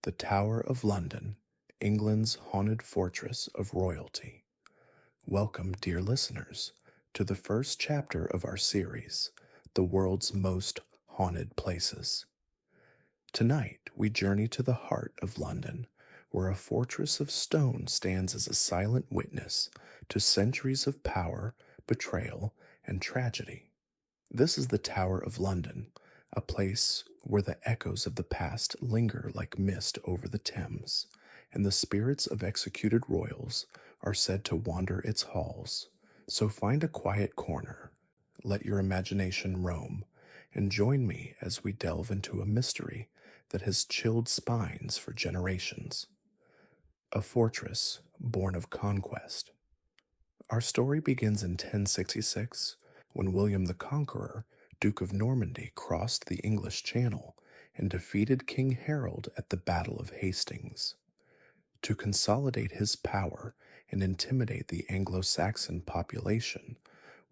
The Tower of London, England's haunted fortress of royalty. Welcome, dear listeners, to the first chapter of our series, The World's Most Haunted Places. Tonight, we journey to the heart of London, where a fortress of stone stands as a silent witness to centuries of power, betrayal, and tragedy. This is the Tower of London, a place where the echoes of the past linger like mist over the Thames, and the spirits of executed royals are said to wander its halls. So find a quiet corner, let your imagination roam, and join me as we delve into a mystery that has chilled spines for generations. A fortress born of conquest. Our story begins in 1066 when William the Conqueror, Duke of Normandy, crossed the English Channel and defeated King Harold at the Battle of Hastings. To consolidate his power and intimidate the Anglo-Saxon population,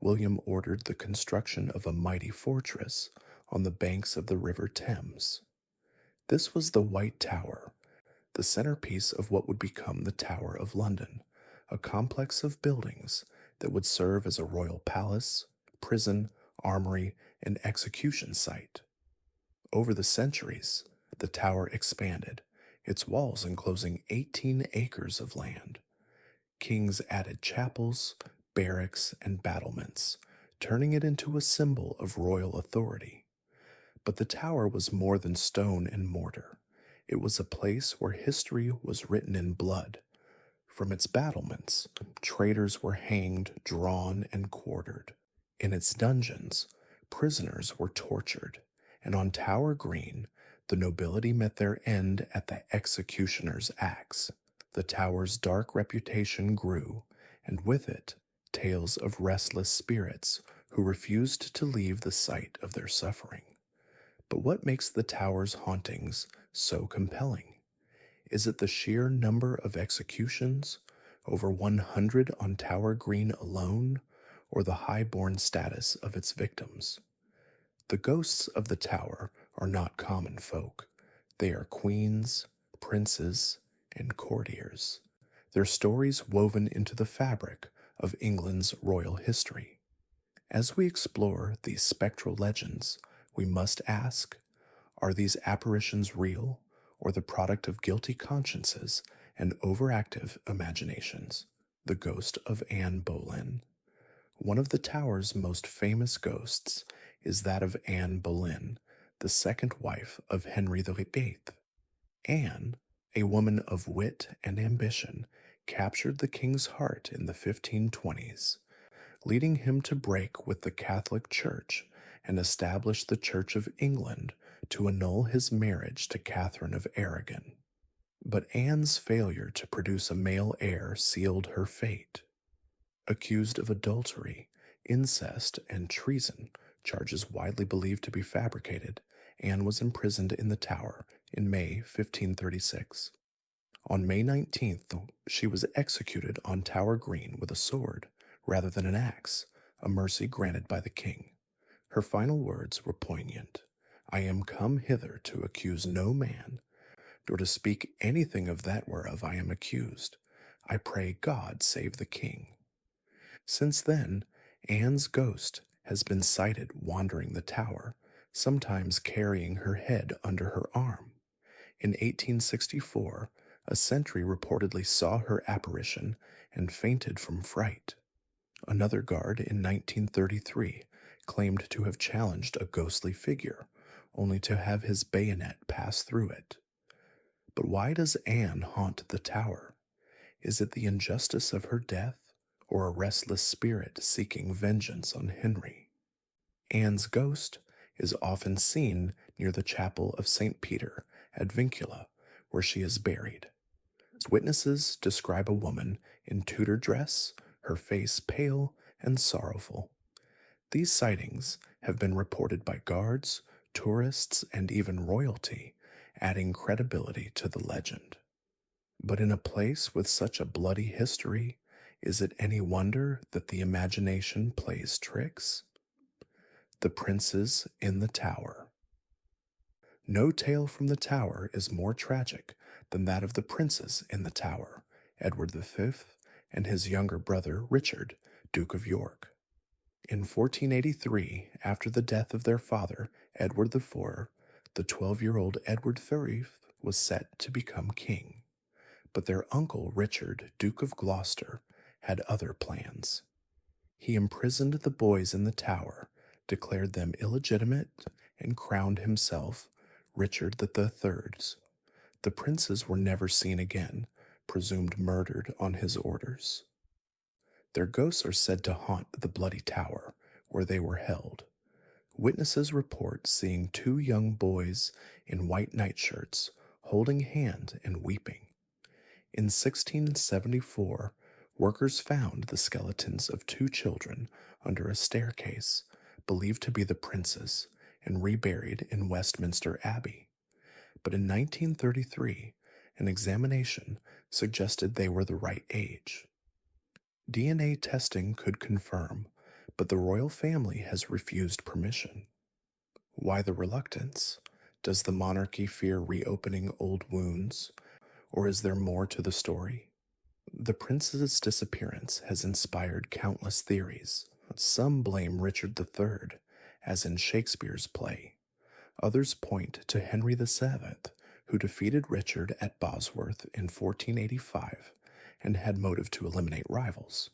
William ordered the construction of a mighty fortress on the banks of the River Thames. This was the White Tower, the centerpiece of what would become the Tower of London, a complex of buildings that would serve as a royal palace, prison, armory, and execution site. Over the centuries, the tower expanded, its walls enclosing 18 acres of land. Kings added chapels, barracks, and battlements, turning it into a symbol of royal authority. But the tower was more than stone and mortar. It was a place where history was written in blood. From its battlements, traitors were hanged, drawn, and quartered. In its dungeons, prisoners were tortured, and on Tower Green, the nobility met their end at the executioner's axe. The tower's dark reputation grew, and with it, tales of restless spirits who refused to leave the site of their suffering. But what makes the tower's hauntings so compelling? Is it the sheer number of executions, over 100 on Tower Green alone, or the high-born status of its victims? The ghosts of the tower are not common folk. They are queens, princes, and courtiers, their stories woven into the fabric of England's royal history. As we explore these spectral legends, we must ask, are these apparitions real, or the product of guilty consciences and overactive imaginations? The ghost of Anne Boleyn. One of the tower's most famous ghosts is that of Anne Boleyn, the second wife of Henry VIII. Anne, a woman of wit and ambition, captured the king's heart in the 1520s, leading him to break with the Catholic Church and establish the Church of England to annul his marriage to Catherine of Aragon. But Anne's failure to produce a male heir sealed her fate. Accused of adultery, incest, and treason, charges widely believed to be fabricated, Anne was imprisoned in the Tower in May 1536. On May 19th, she was executed on Tower Green with a sword rather than an axe, a mercy granted by the king. Her final words were poignant. "I am come hither to accuse no man, nor to speak anything of that whereof I am accused. I pray God save the king." Since then, Anne's ghost has been sighted wandering the tower, sometimes carrying her head under her arm. In 1864, a sentry reportedly saw her apparition and fainted from fright. Another guard in 1933 claimed to have challenged a ghostly figure, only to have his bayonet pass through it. But why does Anne haunt the tower? Is it the injustice of her death, or a restless spirit seeking vengeance on Henry? Anne's ghost is often seen near the chapel of St. Peter at Vincula, where she is buried. Witnesses describe a woman in Tudor dress, her face pale and sorrowful. These sightings have been reported by guards, tourists, and even royalty, adding credibility to the legend. But in a place with such a bloody history, is it any wonder that the imagination plays tricks? The Princes in the Tower. No tale from the tower is more tragic than that of the princes in the Tower, Edward V and his younger brother Richard, Duke of York. In 1483, after the death of their father, Edward IV, the 12-year-old Edward III was set to become king. But their uncle Richard, Duke of Gloucester, had other plans. He imprisoned the boys in the Tower, declared them illegitimate, and crowned himself Richard III. The princes were never seen again, presumed murdered on his orders. Their ghosts are said to haunt the Bloody Tower, where they were held. Witnesses report seeing two young boys in white nightshirts holding hand and weeping. In 1674, workers found the skeletons of two children under a staircase, believed to be the princes, and reburied in Westminster Abbey. But in 1933, an examination suggested they were the right age. DNA testing could confirm, but the royal family has refused permission. Why the reluctance? Does the monarchy fear reopening old wounds, or is there more to the story? The prince's disappearance has inspired countless theories. Some blame Richard III, as in Shakespeare's play. Others point to Henry VII, who defeated Richard at Bosworth in 1485 and had motive to eliminate rivals.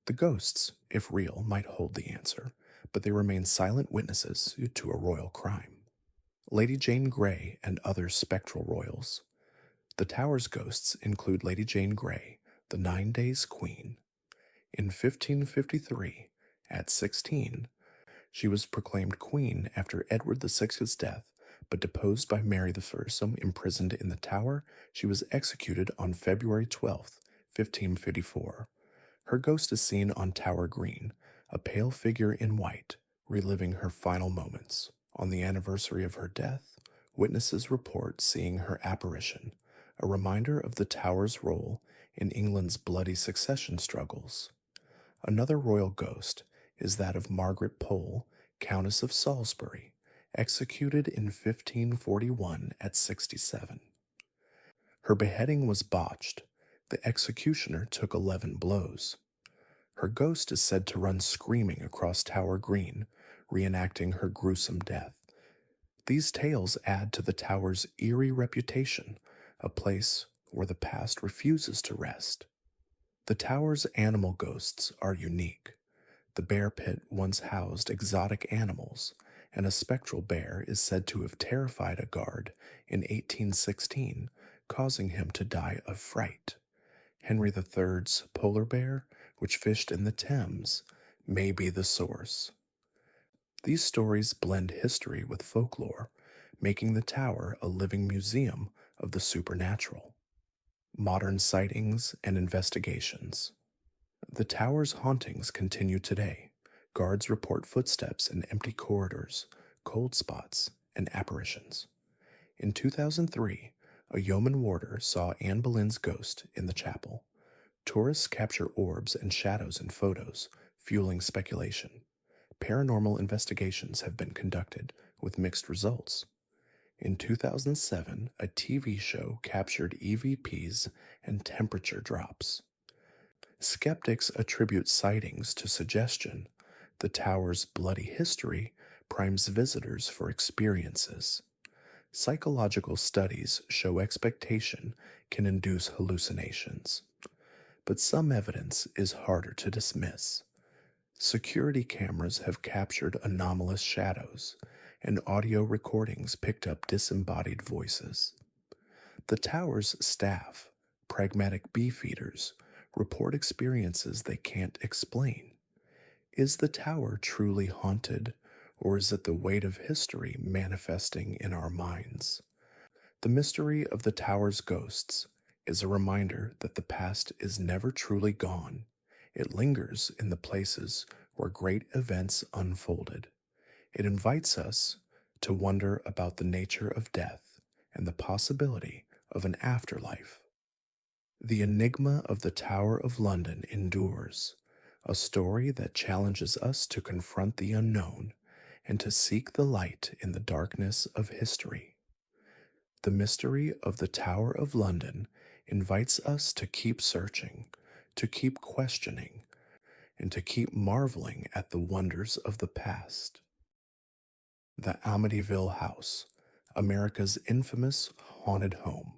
The ghosts, if real, might hold the answer, but they remain silent witnesses to a royal crime. Lady Jane Grey and other spectral royals. The Tower's ghosts include Lady Jane Grey, the 9 Days Queen. In 1553, at 16, she was proclaimed queen after Edward VI's death, but deposed by Mary I, imprisoned in the Tower. She was executed on February 12, 1554. Her ghost is seen on Tower Green, a pale figure in white, reliving her final moments. On the anniversary of her death, witnesses report seeing her apparition, a reminder of the Tower's role in England's bloody succession struggles. Another royal ghost is that of Margaret Pole, Countess of Salisbury, executed in 1541 at 67. Her beheading was botched. The executioner took 11 blows. Her ghost is said to run screaming across Tower Green, reenacting her gruesome death. These tales add to the Tower's eerie reputation, a place where the past refuses to rest. The Tower's animal ghosts are unique. The bear pit once housed exotic animals, and a spectral bear is said to have terrified a guard in 1816, causing him to die of fright. Henry III's polar bear, which fished in the Thames, may be the source. These stories blend history with folklore, making the Tower a living museum of the supernatural. Modern sightings and investigations. The Tower's hauntings continue today. Guards report footsteps in empty corridors, cold spots, and apparitions. In 2003, a yeoman warder saw Anne Boleyn's ghost in the chapel. Tourists capture orbs and shadows in photos, fueling speculation. Paranormal investigations have been conducted, with mixed results. In 2007, a TV show captured EVPs and temperature drops. Skeptics attribute sightings to suggestion. The Tower's bloody history primes visitors for experiences. Psychological studies show expectation can induce hallucinations. But some evidence is harder to dismiss. Security cameras have captured anomalous shadows, and audio recordings picked up disembodied voices. The Tower's staff, pragmatic beefeaters, report experiences they can't explain. Is the Tower truly haunted, or is it the weight of history manifesting in our minds? The mystery of the Tower's ghosts is a reminder that the past is never truly gone. It lingers in the places where great events unfolded. It invites us to wonder about the nature of death and the possibility of an afterlife. The enigma of the Tower of London endures, a story that challenges us to confront the unknown and to seek the light in the darkness of history. The mystery of the Tower of London invites us to keep searching, to keep questioning, and to keep marveling at the wonders of the past. The Amityville House, America's infamous haunted home.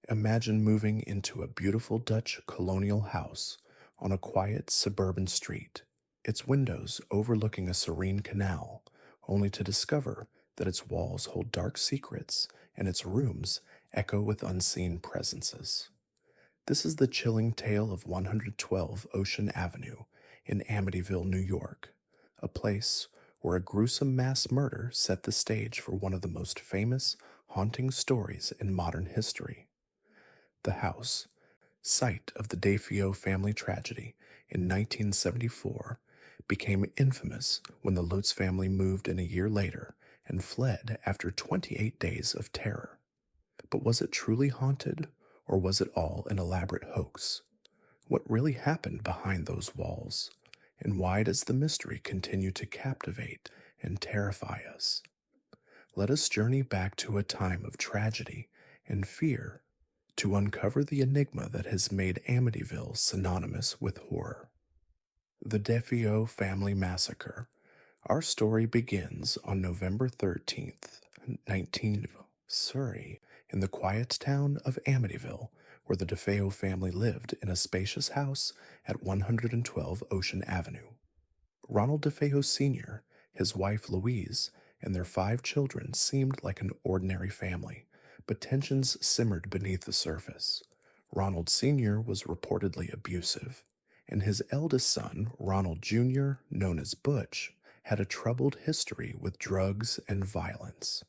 Imagine moving into a beautiful Dutch colonial house on a quiet suburban street, its windows overlooking a serene canal, only to discover that its walls hold dark secrets and its rooms echo with unseen presences. This is the chilling tale of 112 Ocean Avenue in Amityville, New York, a place where a gruesome mass murder set the stage for one of the most famous haunting stories in modern history. The house, site of the DeFeo family tragedy in 1974, became infamous when the Lutz family moved in a year later and fled after 28 days of terror. But was it truly haunted, or was it all an elaborate hoax? What really happened behind those walls? And why does the mystery continue to captivate and terrify us? Let us journey back to a time of tragedy and fear to uncover the enigma that has made Amityville synonymous with horror. The DeFeo Family Massacre. Our story begins on November 13th, 19 Surrey, in the quiet town of Amityville, where the DeFeo family lived in a spacious house at 112 Ocean Avenue. Ronald DeFeo Sr., his wife Louise, and their 5 children seemed like an ordinary family, but tensions simmered beneath the surface. Ronald Sr. was reportedly abusive, and his eldest son, Ronald Jr., known as Butch, had a troubled history with drugs and violence.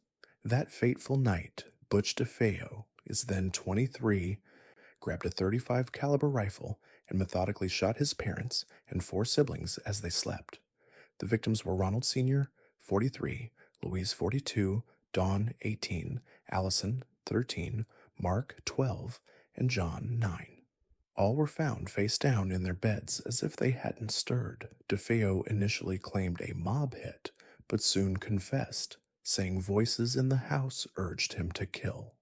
That fateful night, Butch DeFeo is then 23, grabbed a .35 caliber rifle and methodically shot his parents and 4 siblings as they slept. The victims were Ronald Sr., 43, Louise, 42, Dawn, 18, Allison, 13, Mark, 12, and John, 9. All were found face down in their beds as if they hadn't stirred. DeFeo initially claimed a mob hit, but soon confessed, saying voices in the house urged him to kill.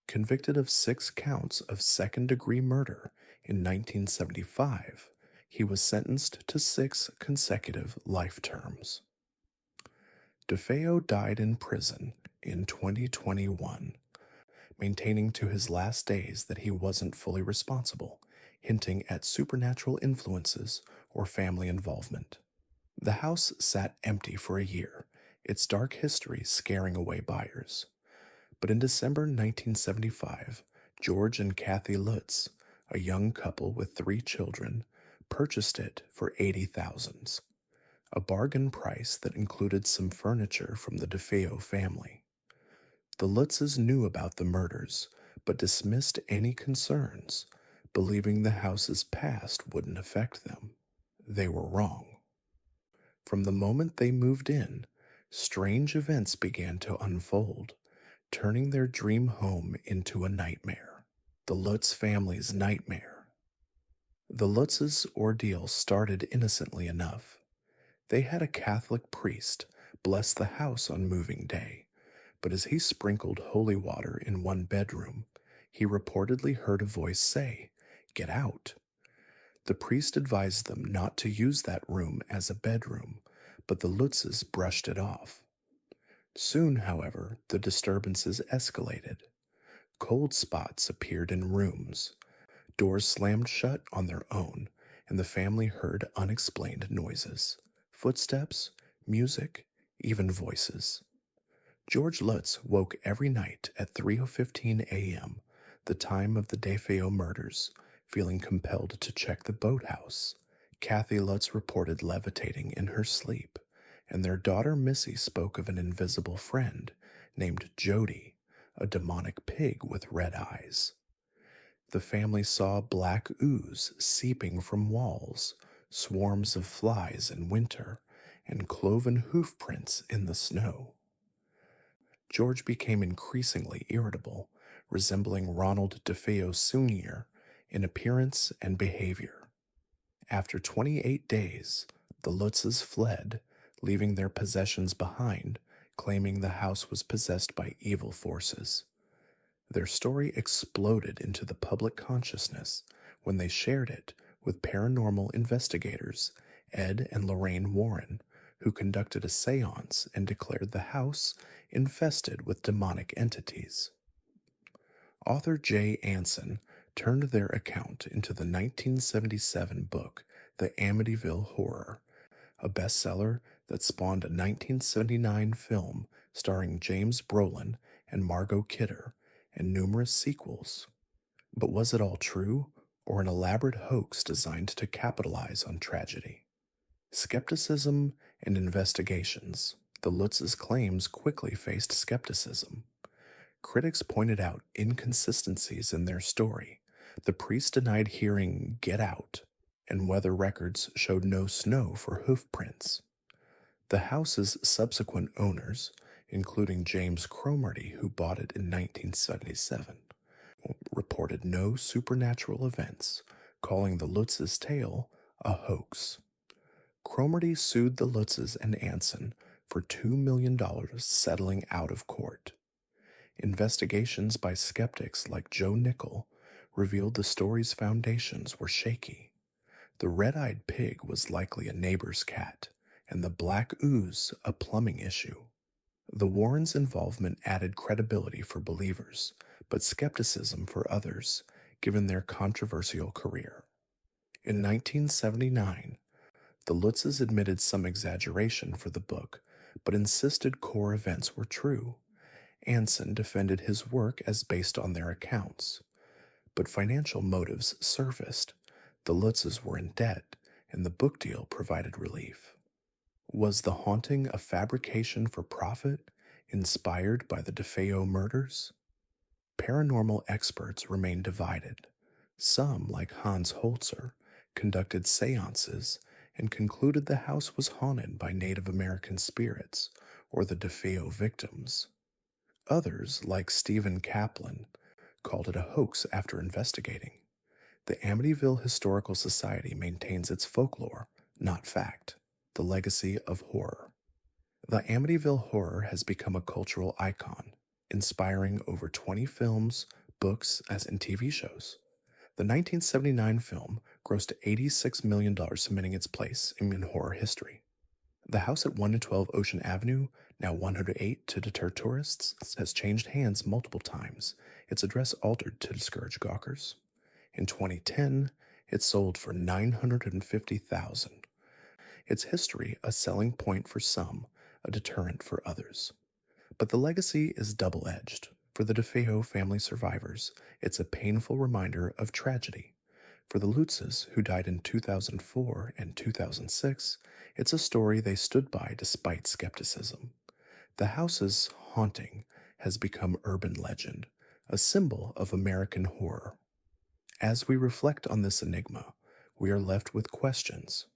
Convicted of 6 counts of second-degree murder in 1975, he was sentenced to 6 consecutive life terms. DeFeo died in prison in 2021, maintaining to his last days that he wasn't fully responsible, hinting at supernatural influences or family involvement. The house sat empty for a year, its dark history scaring away buyers. But in December 1975, George and Kathy Lutz, a young couple with 3 children, purchased it for $80,000, a bargain price that included some furniture from the DeFeo family. The Lutzes knew about the murders, but dismissed any concerns, believing the house's past wouldn't affect them. They were wrong. From the moment they moved in, strange events began to unfold, turning their dream home into a nightmare. The Lutz family's nightmare. The Lutz's ordeal started innocently enough. They had a Catholic priest bless the house on moving day, but as he sprinkled holy water in one bedroom, he reportedly heard a voice say, "Get out." The priest advised them not to use that room as a bedroom, but the Lutzes brushed it off. Soon, however, the disturbances escalated. Cold spots appeared in rooms, doors slammed shut on their own, and the family heard unexplained noises, footsteps, music, even voices. George Lutz woke every night at 3:15 a.m., the time of the DeFeo murders, feeling compelled to check the boathouse. Kathy Lutz reported levitating in her sleep, and their daughter Missy spoke of an invisible friend named Jody, a demonic pig with red eyes. The family saw black ooze seeping from walls, swarms of flies in winter, and cloven hoof prints in the snow. George became increasingly irritable, resembling Ronald DeFeo Sr. in appearance and behavior. After 28 days, the Lutzes fled, leaving their possessions behind, claiming the house was possessed by evil forces. Their story exploded into the public consciousness when they shared it with paranormal investigators Ed and Lorraine Warren, who conducted a seance and declared the house infested with demonic entities. Author Jay Anson turned their account into the 1977 book The Amityville Horror, a bestseller that spawned a 1979 film starring James Brolin and Margot Kidder, and numerous sequels. But was it all true, or an elaborate hoax designed to capitalize on tragedy? Skepticism and investigations. The Lutz's claims quickly faced skepticism. Critics pointed out inconsistencies in their story. The priest denied hearing "get out," and weather records showed no snow for hoof prints. The house's subsequent owners, including James Cromartie, who bought it in 1977, reported no supernatural events, calling the Lutz's tale a hoax. Cromartie sued the Lutzes and Anson for $2 million, settling out of court. Investigations by skeptics like Joe Nickel revealed the story's foundations were shaky. The red-eyed pig was likely a neighbor's cat, and the black ooze a plumbing issue. The Warrens' involvement added credibility for believers, but skepticism for others, given their controversial career. In 1979, the Lutzes admitted some exaggeration for the book, but insisted core events were true. Anson defended his work as based on their accounts. But financial motives surfaced. The Lutzes were in debt, and the book deal provided relief. Was the haunting a fabrication for profit, inspired by the DeFeo murders? Paranormal experts remain divided. Some, like Hans Holzer, conducted seances and concluded the house was haunted by Native American spirits or the DeFeo victims. Others, like Stephen Kaplan, called it a hoax after investigating. The Amityville Historical Society maintains its folklore, not fact, the legacy of horror. The Amityville Horror has become a cultural icon, inspiring over 20 films, books, and TV shows. The 1979 film grossed $86 million, cementing its place in horror history. The house at 112 Ocean Avenue, now 108 to deter tourists, has changed hands multiple times, its address altered to discourage gawkers. In 2010, it sold for $950,000. Its history a selling point for some, a deterrent for others. But the legacy is double-edged. For the DeFeo family survivors, it's a painful reminder of tragedy. For the Lutzes, who died in 2004 and 2006, it's a story they stood by despite skepticism. The house's haunting has become urban legend, a symbol of American horror. As we reflect on this enigma, we are left with questions.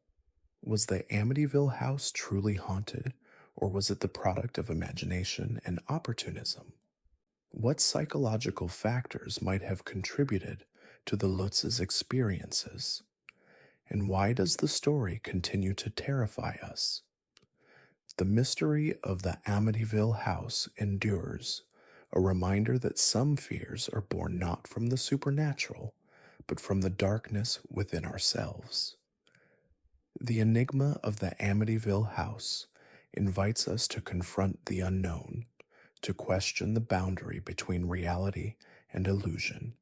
Was the Amityville house truly haunted, or was it the product of imagination and opportunism? What psychological factors might have contributed to the Lutz's experiences? And why does the story continue to terrify us? The mystery of the Amityville house endures, a reminder that some fears are born not from the supernatural, but from the darkness within ourselves. The enigma of the Amityville house invites us to confront the unknown, to question the boundary between reality and illusion,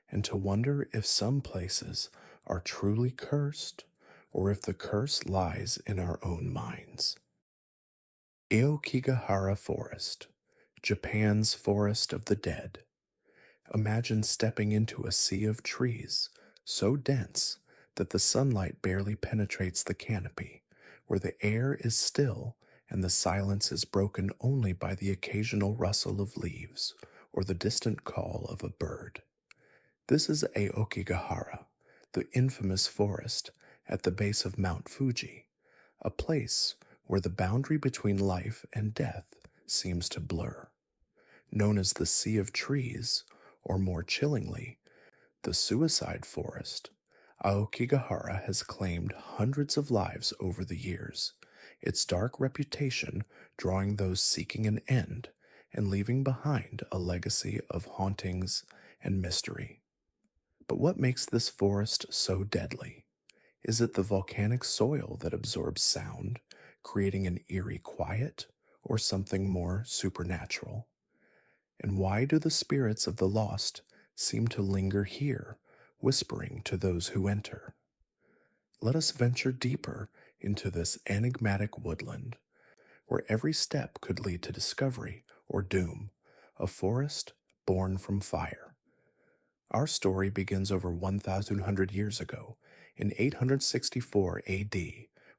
and to wonder if some places are truly cursed, or if the curse lies in our own minds. Aokigahara Forest, Japan's forest of the dead. Imagine stepping into a sea of trees so dense that the sunlight barely penetrates the canopy, where the air is still and the silence is broken only by the occasional rustle of leaves or the distant call of a bird. This is Aokigahara, the infamous forest at the base of Mount Fuji, a place where the boundary between life and death seems to blur. Known as the Sea of Trees, or more chillingly, the Suicide Forest, Aokigahara has claimed hundreds of lives over the years, its dark reputation drawing those seeking an end and leaving behind a legacy of hauntings and mystery. But what makes this forest so deadly? Is it the volcanic soil that absorbs sound, creating an eerie quiet, or something more supernatural? And why do the spirits of the lost seem to linger here, whispering to those who enter? Let us venture deeper into this enigmatic woodland, where every step could lead to discovery or doom, a forest born from fire. Our story begins over 1,100 years ago, in 864 AD,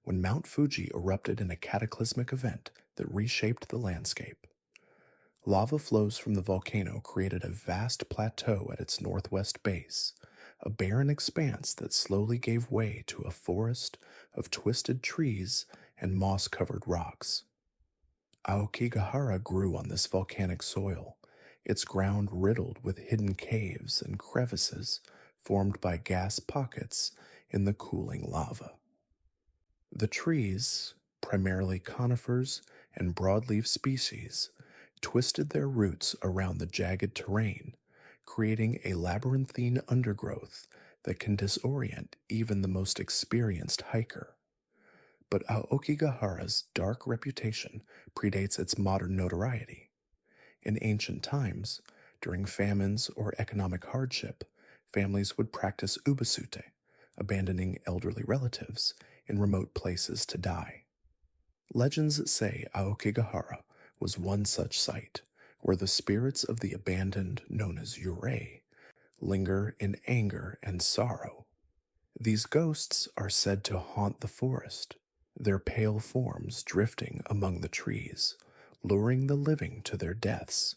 when Mount Fuji erupted in a cataclysmic event that reshaped the landscape. Lava flows from the volcano created a vast plateau at its northwest base, a barren expanse that slowly gave way to a forest of twisted trees and moss-covered rocks. Aokigahara grew on this volcanic soil, its ground riddled with hidden caves and crevices formed by gas pockets in the cooling lava. The trees, primarily conifers and broadleaf species, twisted their roots around the jagged terrain, creating a labyrinthine undergrowth that can disorient even the most experienced hiker. But Aokigahara's dark reputation predates its modern notoriety. In ancient times, during famines or economic hardship, families would practice ubasute, abandoning elderly relatives in remote places to die. Legends say Aokigahara was one such site, where the spirits of the abandoned, known as yurei, linger in anger and sorrow. These ghosts are said to haunt the forest, their pale forms drifting among the trees, luring the living to their deaths.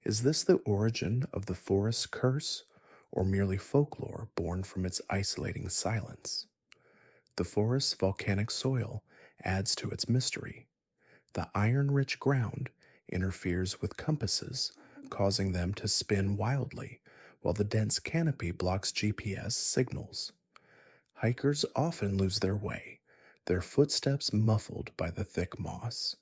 Is this the origin of the forest's curse, or merely folklore born from its isolating silence? The forest's volcanic soil adds to its mystery. The iron-rich ground interferes with compasses, causing them to spin wildly, while the dense canopy blocks GPS signals. Hikers often lose their way, their footsteps muffled by the thick moss.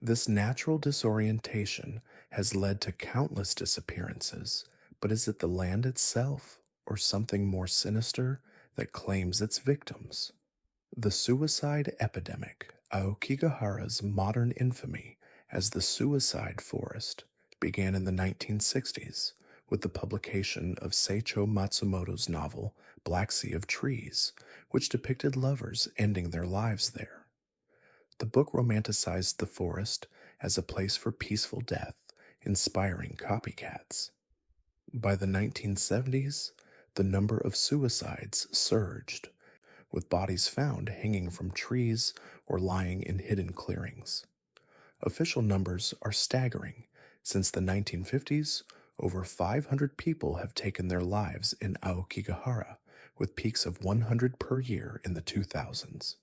This natural disorientation has led to countless disappearances, but is it the land itself, or something more sinister, that claims its victims? The suicide epidemic, Aokigahara's modern infamy as the suicide forest, began in the 1960s with the publication of Seicho Matsumoto's novel Black Sea of Trees, which depicted lovers ending their lives there. The book romanticized the forest as a place for peaceful death, inspiring copycats. By the 1970s, the number of suicides surged, with bodies found hanging from trees or lying in hidden clearings. Official numbers are staggering. Since the 1950s, over 500 people have taken their lives in Aokigahara, with peaks of 100 per year in the 2000s.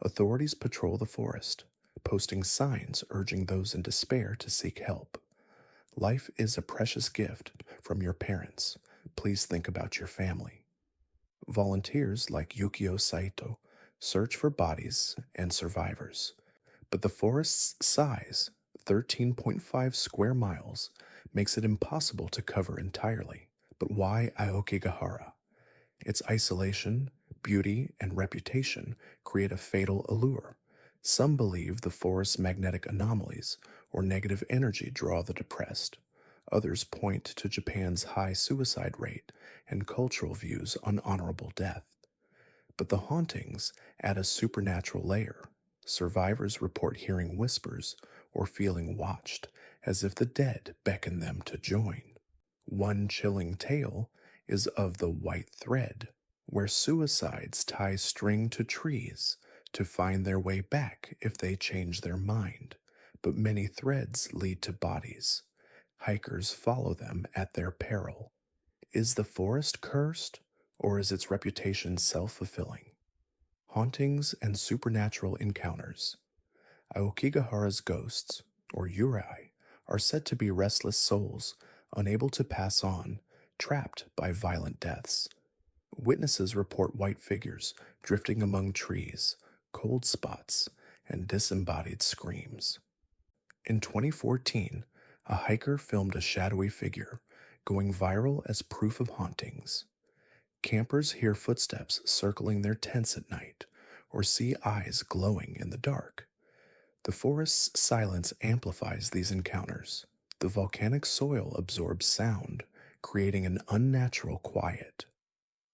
Authorities patrol the forest, posting signs urging those in despair to seek help. Life is a precious gift from your parents. Please think about your family. Volunteers like Yukio Saito search for bodies and survivors, but the forest's size, 13.5 square miles, makes it impossible to cover entirely. But why Aokigahara? Its isolation, beauty, and reputation create a fatal allure. Some believe the forest's magnetic anomalies or negative energy draw the depressed. Others point to Japan's high suicide rate and cultural views on honorable death. But the hauntings add a supernatural layer. Survivors report hearing whispers or feeling watched, as if the dead beckon them to join. One chilling tale is of the white thread, where suicides tie string to trees to find their way back if they change their mind, but many threads lead to bodies. Hikers follow them at their peril. Is the forest cursed, or is its reputation self-fulfilling? Hauntings and supernatural encounters. Aokigahara's ghosts, or yurei, are said to be restless souls, unable to pass on, trapped by violent deaths. Witnesses report white figures drifting among trees, cold spots, and disembodied screams. In 2014, a hiker filmed a shadowy figure, going viral as proof of hauntings. Campers hear footsteps circling their tents at night or see eyes glowing in the dark. The forest's silence amplifies these encounters. The volcanic soil absorbs sound, creating an unnatural quiet.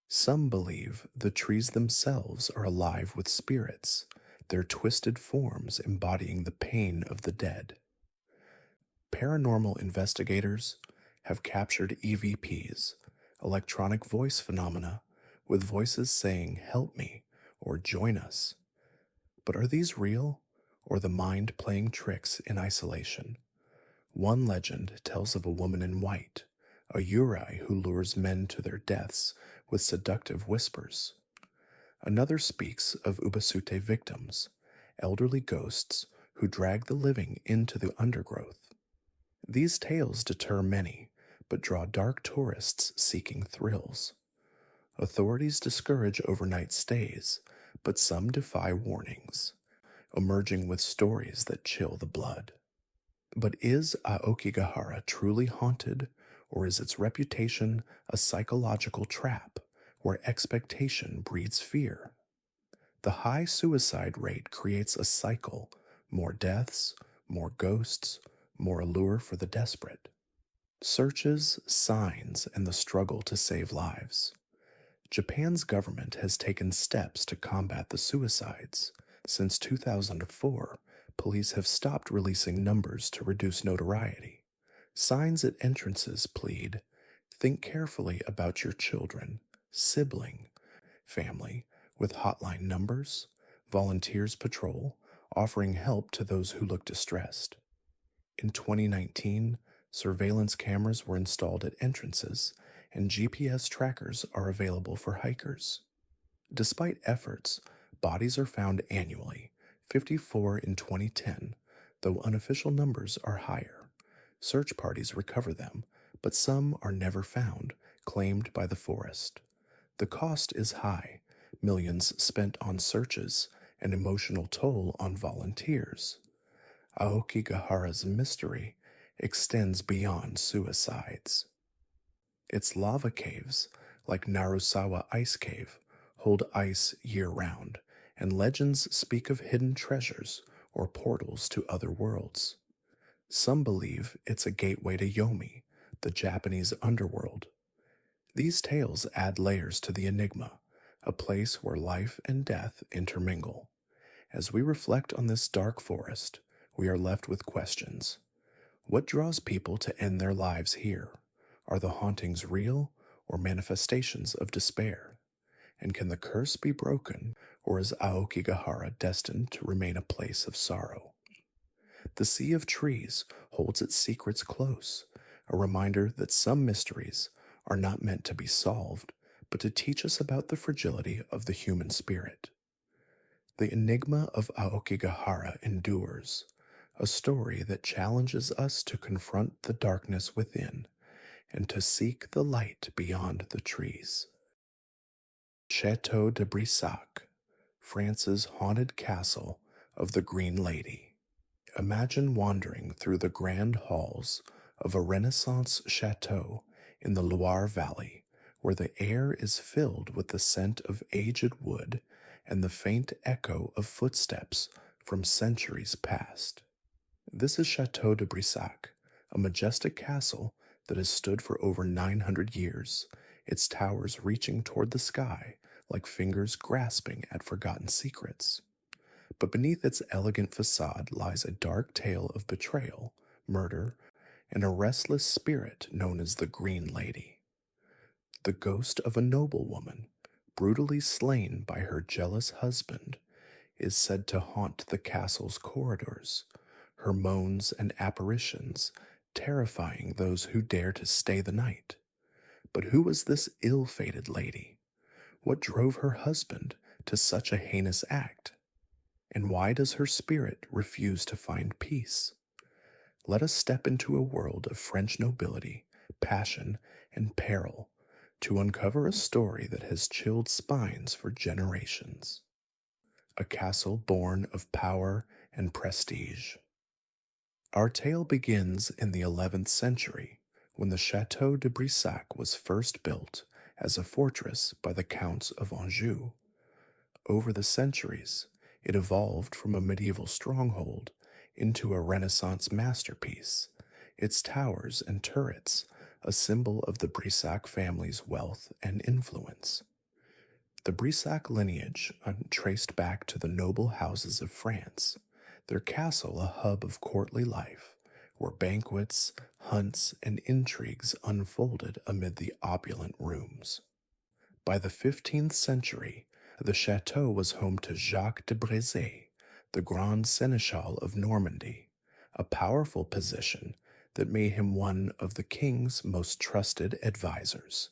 Some believe the trees themselves are alive with spirits, their twisted forms embodying the pain of the dead. Paranormal investigators have captured EVPs, electronic voice phenomena, with voices saying, "Help me," or "Join us." But are these real, or the mind playing tricks in isolation? One legend tells of a woman in white, a Yurei who lures men to their deaths with seductive whispers. Another speaks of Ubasute victims, elderly ghosts who drag the living into the undergrowth. These tales deter many, but draw dark tourists seeking thrills. Authorities discourage overnight stays, but some defy warnings, emerging with stories that chill the blood. But is Aokigahara truly haunted, or is its reputation a psychological trap where expectation breeds fear? The high suicide rate creates a cycle: more deaths, more ghosts, more allure for the desperate. Searches, signs, and the struggle to save lives. Japan's government has taken steps to combat the suicides. Since 2004, police have stopped releasing numbers to reduce notoriety. Signs at entrances plead, "Think carefully about your children, sibling, family," with hotline numbers. Volunteers patrol, offering help to those who look distressed. In 2019, surveillance cameras were installed at entrances, and GPS trackers are available for hikers. Despite efforts, bodies are found annually, 54 in 2010, though unofficial numbers are higher. Search parties recover them, but some are never found, claimed by the forest. The cost is high: millions spent on searches, an emotional toll on volunteers. Aokigahara's mystery extends beyond suicides. Its lava caves, like Narusawa Ice Cave, hold ice year-round, and legends speak of hidden treasures or portals to other worlds. Some believe it's a gateway to Yomi, the Japanese underworld. These tales add layers to the enigma, a place where life and death intermingle. As we reflect on this dark forest, we are left with questions. What draws people to end their lives here? Are the hauntings real, or manifestations of despair? And can the curse be broken, or is Aokigahara destined to remain a place of sorrow? The sea of trees holds its secrets close, a reminder that some mysteries are not meant to be solved, but to teach us about the fragility of the human spirit. The enigma of Aokigahara endures, a story that challenges us to confront the darkness within and to seek the light beyond the trees. Château de Brissac, France's haunted castle of the Green Lady. Imagine wandering through the grand halls of a Renaissance chateau in the Loire Valley, where the air is filled with the scent of aged wood and the faint echo of footsteps from centuries past. This is Château de Brissac, a majestic castle that has stood for over 900 years, its towers reaching toward the sky like fingers grasping at forgotten secrets. But beneath its elegant facade lies a dark tale of betrayal, murder, and a restless spirit known as the Green Lady. The ghost of a noblewoman, brutally slain by her jealous husband, is said to haunt the castle's corridors, her moans and apparitions terrifying those who dare to stay the night. But who was this ill-fated lady? What drove her husband to such a heinous act? And why does her spirit refuse to find peace? Let us step into a world of French nobility, passion, and peril to uncover a story that has chilled spines for generations. A castle born of power and prestige. Our tale begins in the 11th century when the Château de Brissac was first built as a fortress by the Counts of Anjou. Over the centuries, it evolved from a medieval stronghold into a Renaissance masterpiece, its towers and turrets a symbol of the Brissac family's wealth and influence. The Brissac lineage traced back to the noble houses of France, their castle a hub of courtly life, where banquets, hunts, and intrigues unfolded amid the opulent rooms. By the 15th century, the chateau was home to Jacques de Brissac, the Grand Seneschal of Normandy, a powerful position that made him one of the king's most trusted advisors.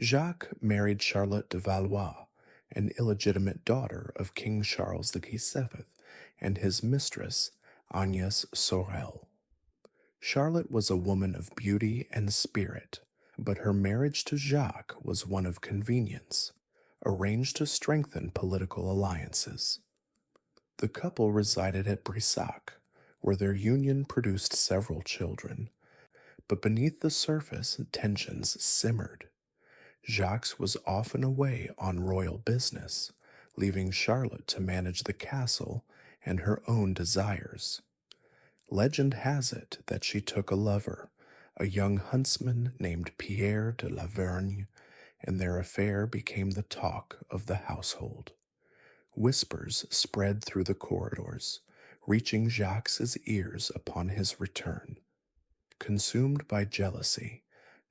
Jacques married Charlotte de Valois, an illegitimate daughter of King Charles VII, and his mistress, Agnès Sorel. Charlotte was a woman of beauty and spirit, but her marriage to Jacques was one of convenience, arranged to strengthen political alliances. The couple resided at Brissac, where their union produced several children, but beneath the surface tensions simmered. Jacques was often away on royal business, leaving Charlotte to manage the castle and her own desires. Legend has it that she took a lover, a young huntsman named Pierre de la Vergne, and their affair became the talk of the household. Whispers spread through the corridors, reaching Jacques' ears upon his return. Consumed by jealousy,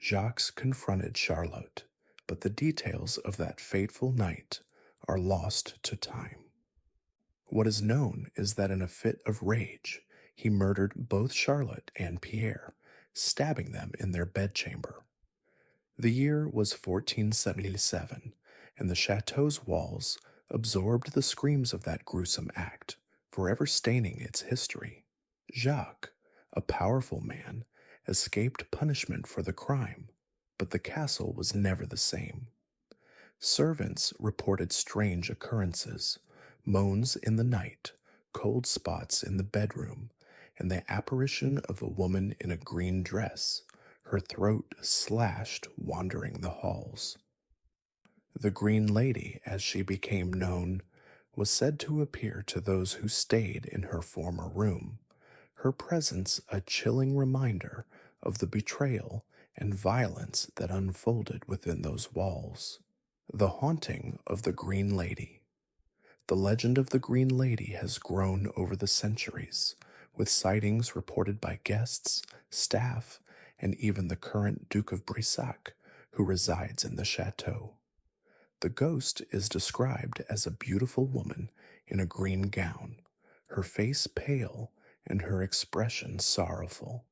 Jacques confronted Charlotte, but the details of that fateful night are lost to time. What is known is that in a fit of rage, he murdered both Charlotte and Pierre, stabbing them in their bedchamber. The year was 1477, and the chateau's walls absorbed the screams of that gruesome act, forever staining its history. Jacques, a powerful man, escaped punishment for the crime, but the castle was never the same. Servants reported strange occurrences, moans in the night, cold spots in the bedroom, and the apparition of a woman in a green dress, her throat slashed, wandering the halls. The Green Lady, as she became known, was said to appear to those who stayed in her former room, her presence a chilling reminder of the betrayal and violence that unfolded within those walls. The haunting of the Green Lady. The legend of the Green Lady has grown over the centuries, with sightings reported by guests, staff, and even the current Duke of Brissac, who resides in the chateau. The ghost is described as a beautiful woman in a green gown, her face pale and her expression sorrowful.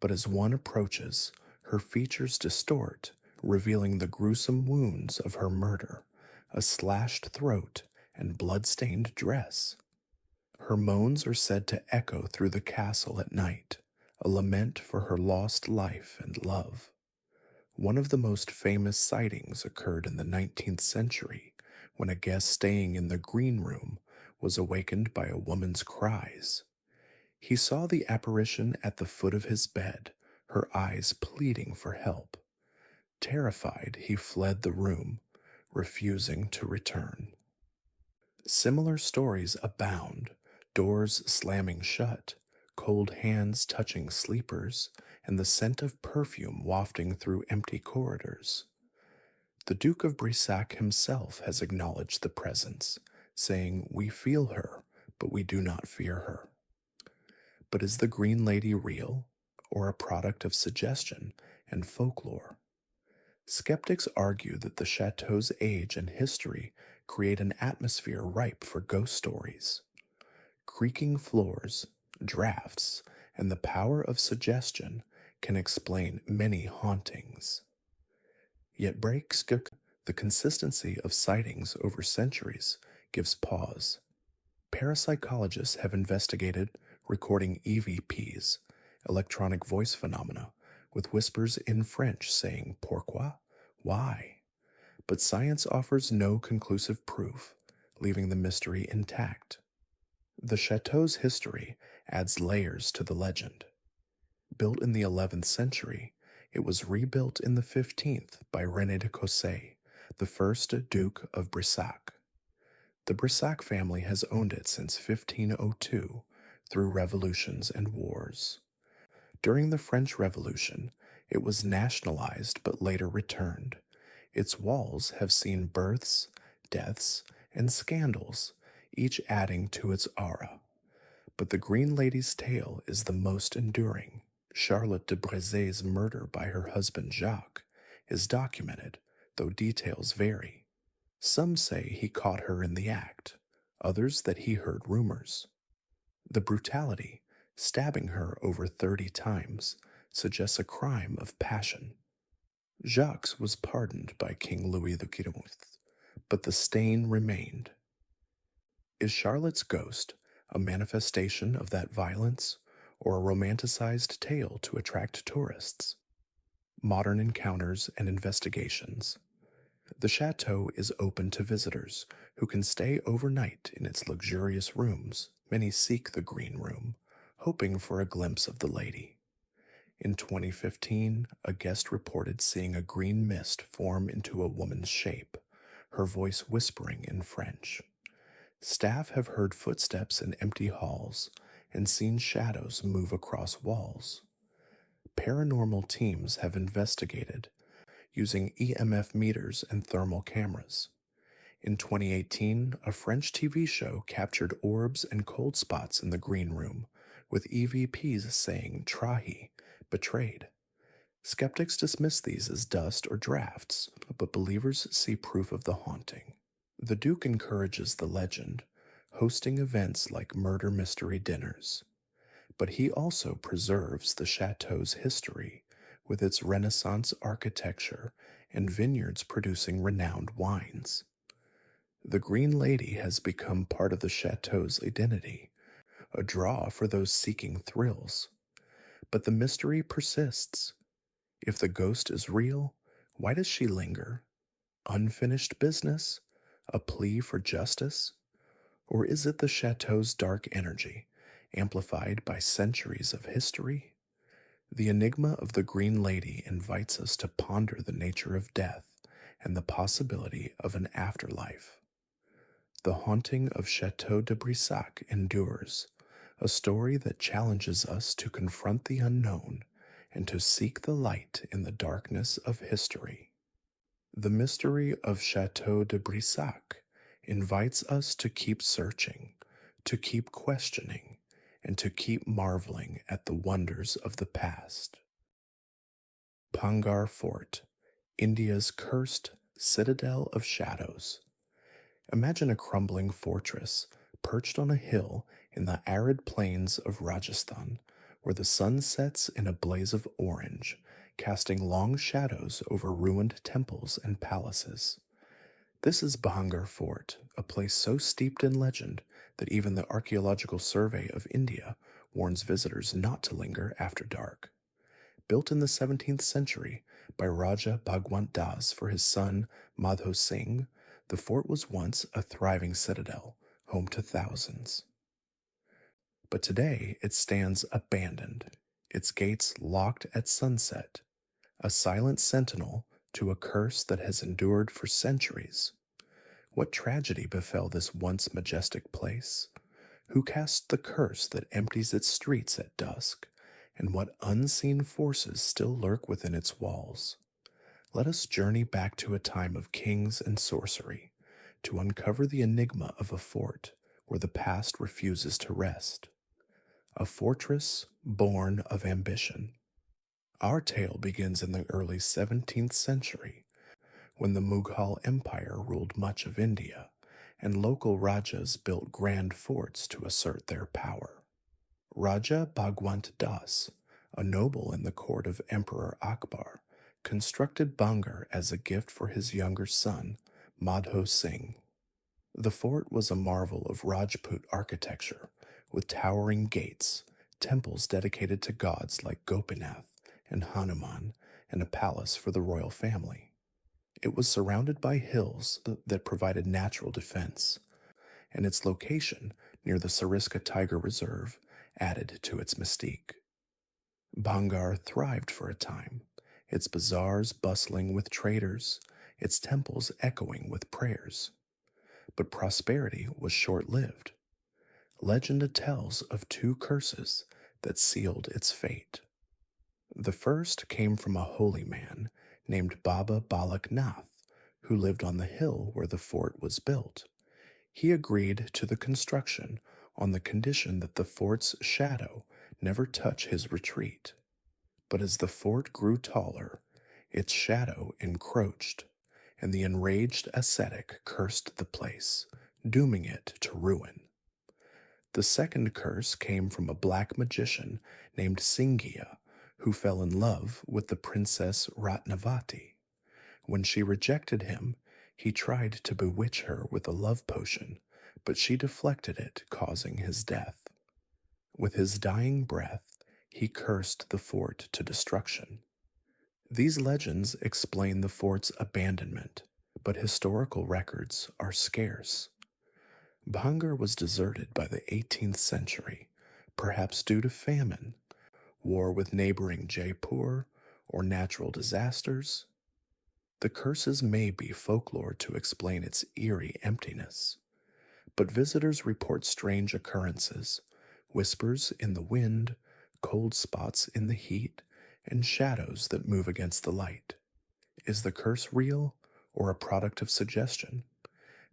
But as one approaches, her features distort, revealing the gruesome wounds of her murder, a slashed throat and blood-stained dress. Her moans are said to echo through the castle at night, a lament for her lost life and love. One of the most famous sightings occurred in the 19th century when a guest staying in the green room was awakened by a woman's cries. He saw the apparition at the foot of his bed, her eyes pleading for help. Terrified, he fled the room, refusing to return. Similar stories abound, doors slamming shut, cold hands touching sleepers, and the scent of perfume wafting through empty corridors. The Duke of Brissac himself has acknowledged the presence, saying, "We feel her, but we do not fear her." But is the Green Lady real, or a product of suggestion and folklore? Skeptics argue that the chateau's age and history create an atmosphere ripe for ghost stories. Creaking floors, drafts, and the power of suggestion can explain many hauntings. Yet the consistency of sightings over centuries gives pause. Parapsychologists have investigated recording EVPs, electronic voice phenomena, with whispers in French saying pourquoi, why. But science offers no conclusive proof, leaving the mystery intact. The chateau's history adds layers to the legend. Built in the 11th century, it was rebuilt in the 15th by René de Cossé, the first Duke of Brissac. The Brissac family has owned it since 1502 through revolutions and wars. During the French Revolution, it was nationalized but later returned. Its walls have seen births, deaths, and scandals, each adding to its aura. But the Green Lady's tale is the most enduring. Charlotte de Brisac's murder by her husband Jacques is documented, though details vary. Some say he caught her in the act, others that he heard rumors. The brutality, stabbing her over 30 times, suggests a crime of passion. Jacques was pardoned by King Louis the Guillemot, but the stain remained. Is Charlotte's ghost a manifestation of that violence, or a romanticized tale to attract tourists? Modern encounters and investigations. The chateau is open to visitors who can stay overnight in its luxurious rooms. Many seek the Green Room, hoping for a glimpse of the lady. In 2015, a guest reported seeing a green mist form into a woman's shape, her voice whispering in French. Staff have heard footsteps in empty halls and seen shadows move across walls. Paranormal teams have investigated using EMF meters and thermal cameras. In 2018, a French TV show captured orbs and cold spots in the Green Room, with EVPs saying Trahi, betrayed. Skeptics dismiss these as dust or drafts, but believers see proof of the haunting. The Duke encourages the legend, hosting events like murder mystery dinners. But he also preserves the chateau's history, with its Renaissance architecture and vineyards producing renowned wines. The Green Lady has become part of the chateau's identity, a draw for those seeking thrills. But the mystery persists. If the ghost is real, why does she linger? Unfinished business? A plea for justice? Or is it the chateau's dark energy, amplified by centuries of history? The enigma of the Green Lady invites us to ponder the nature of death and the possibility of an afterlife. The haunting of Château de Brissac endures, a story that challenges us to confront the unknown and to seek the light in the darkness of history. The mystery of Château de Brissac invites us to keep searching, to keep questioning, and to keep marveling at the wonders of the past. Bhangarh Fort, India's cursed citadel of shadows. Imagine a crumbling fortress perched on a hill in the arid plains of Rajasthan, where the sun sets in a blaze of orange, casting long shadows over ruined temples and palaces. This is Bhangarh Fort, a place so steeped in legend that even the Archaeological Survey of India warns visitors not to linger after dark. Built in the 17th century by Raja Bhagwant Das for his son Madho Singh, the fort was once a thriving citadel, home to thousands. But today it stands abandoned, its gates locked at sunset, a silent sentinel to a curse that has endured for centuries. What tragedy befell this once majestic place? Who cast the curse that empties its streets at dusk? And what unseen forces still lurk within its walls? Let us journey back to a time of kings and sorcery, to uncover the enigma of a fort where the past refuses to rest. A fortress born of ambition. Our tale begins in the early 17th century, when the Mughal Empire ruled much of India, and local Rajas built grand forts to assert their power. Raja Bhagwant Das, a noble in the court of Emperor Akbar, constructed Bhangarh as a gift for his younger son, Madho Singh. The fort was a marvel of Rajput architecture, with towering gates, temples dedicated to gods like Gopinath and Hanuman, and a palace for the royal family. It was surrounded by hills that provided natural defense, and its location near the Sariska Tiger Reserve added to its mystique. Bhangarh thrived for a time, its bazaars bustling with traders, its temples echoing with prayers. But prosperity was short lived. Legend tells of two curses that sealed its fate. The first came from a holy man named Baba Balak Nath, who lived on the hill where the fort was built. He agreed to the construction on the condition that the fort's shadow never touch his retreat. But as the fort grew taller, its shadow encroached, and the enraged ascetic cursed the place, dooming it to ruin. The second curse came from a black magician named Singhia, who fell in love with the princess Ratnavati. When she rejected him, he tried to bewitch her with a love potion, but she deflected it, causing his death. With his dying breath, he cursed the fort to destruction. These legends explain the fort's abandonment, but historical records are scarce. Bhangarh was deserted by the 18th century, perhaps due to famine, war with neighboring Jaipur, or natural disasters. The curses may be folklore to explain its eerie emptiness, but visitors report strange occurrences, whispers in the wind, cold spots in the heat, and shadows that move against the light. Is the curse real or a product of suggestion?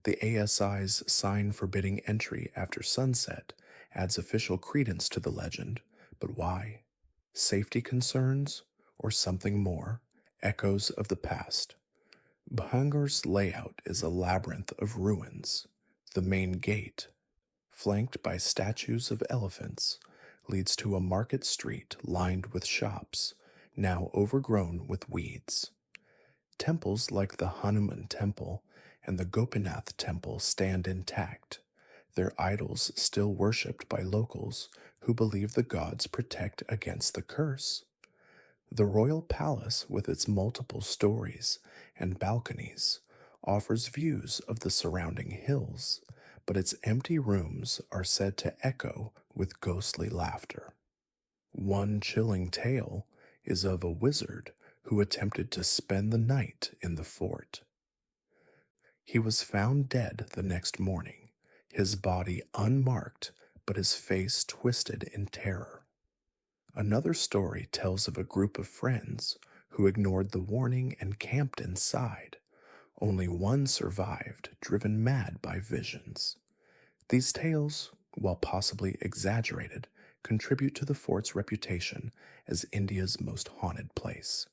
The ASI's sign forbidding entry after sunset adds official credence to the legend, but why? Safety concerns or something more? Echoes of the past. Bhangarh's layout is a labyrinth of ruins. The main gate, flanked by statues of elephants, leads to a market street lined with shops, now overgrown with weeds. Temples like the Hanuman Temple and the Gopinath Temple stand intact, their idols still worshipped by locals who believe the gods protect against the curse. The royal palace, with its multiple stories and balconies, offers views of the surrounding hills, but its empty rooms are said to echo with ghostly laughter. One chilling tale is of a wizard who attempted to spend the night in the fort. He was found dead the next morning, his body unmarked but his face twisted in terror. Another story tells of a group of friends who ignored the warning and camped inside. Only one survived, driven mad by visions. These tales, while possibly exaggerated, contribute to the fort's reputation as India's most haunted place.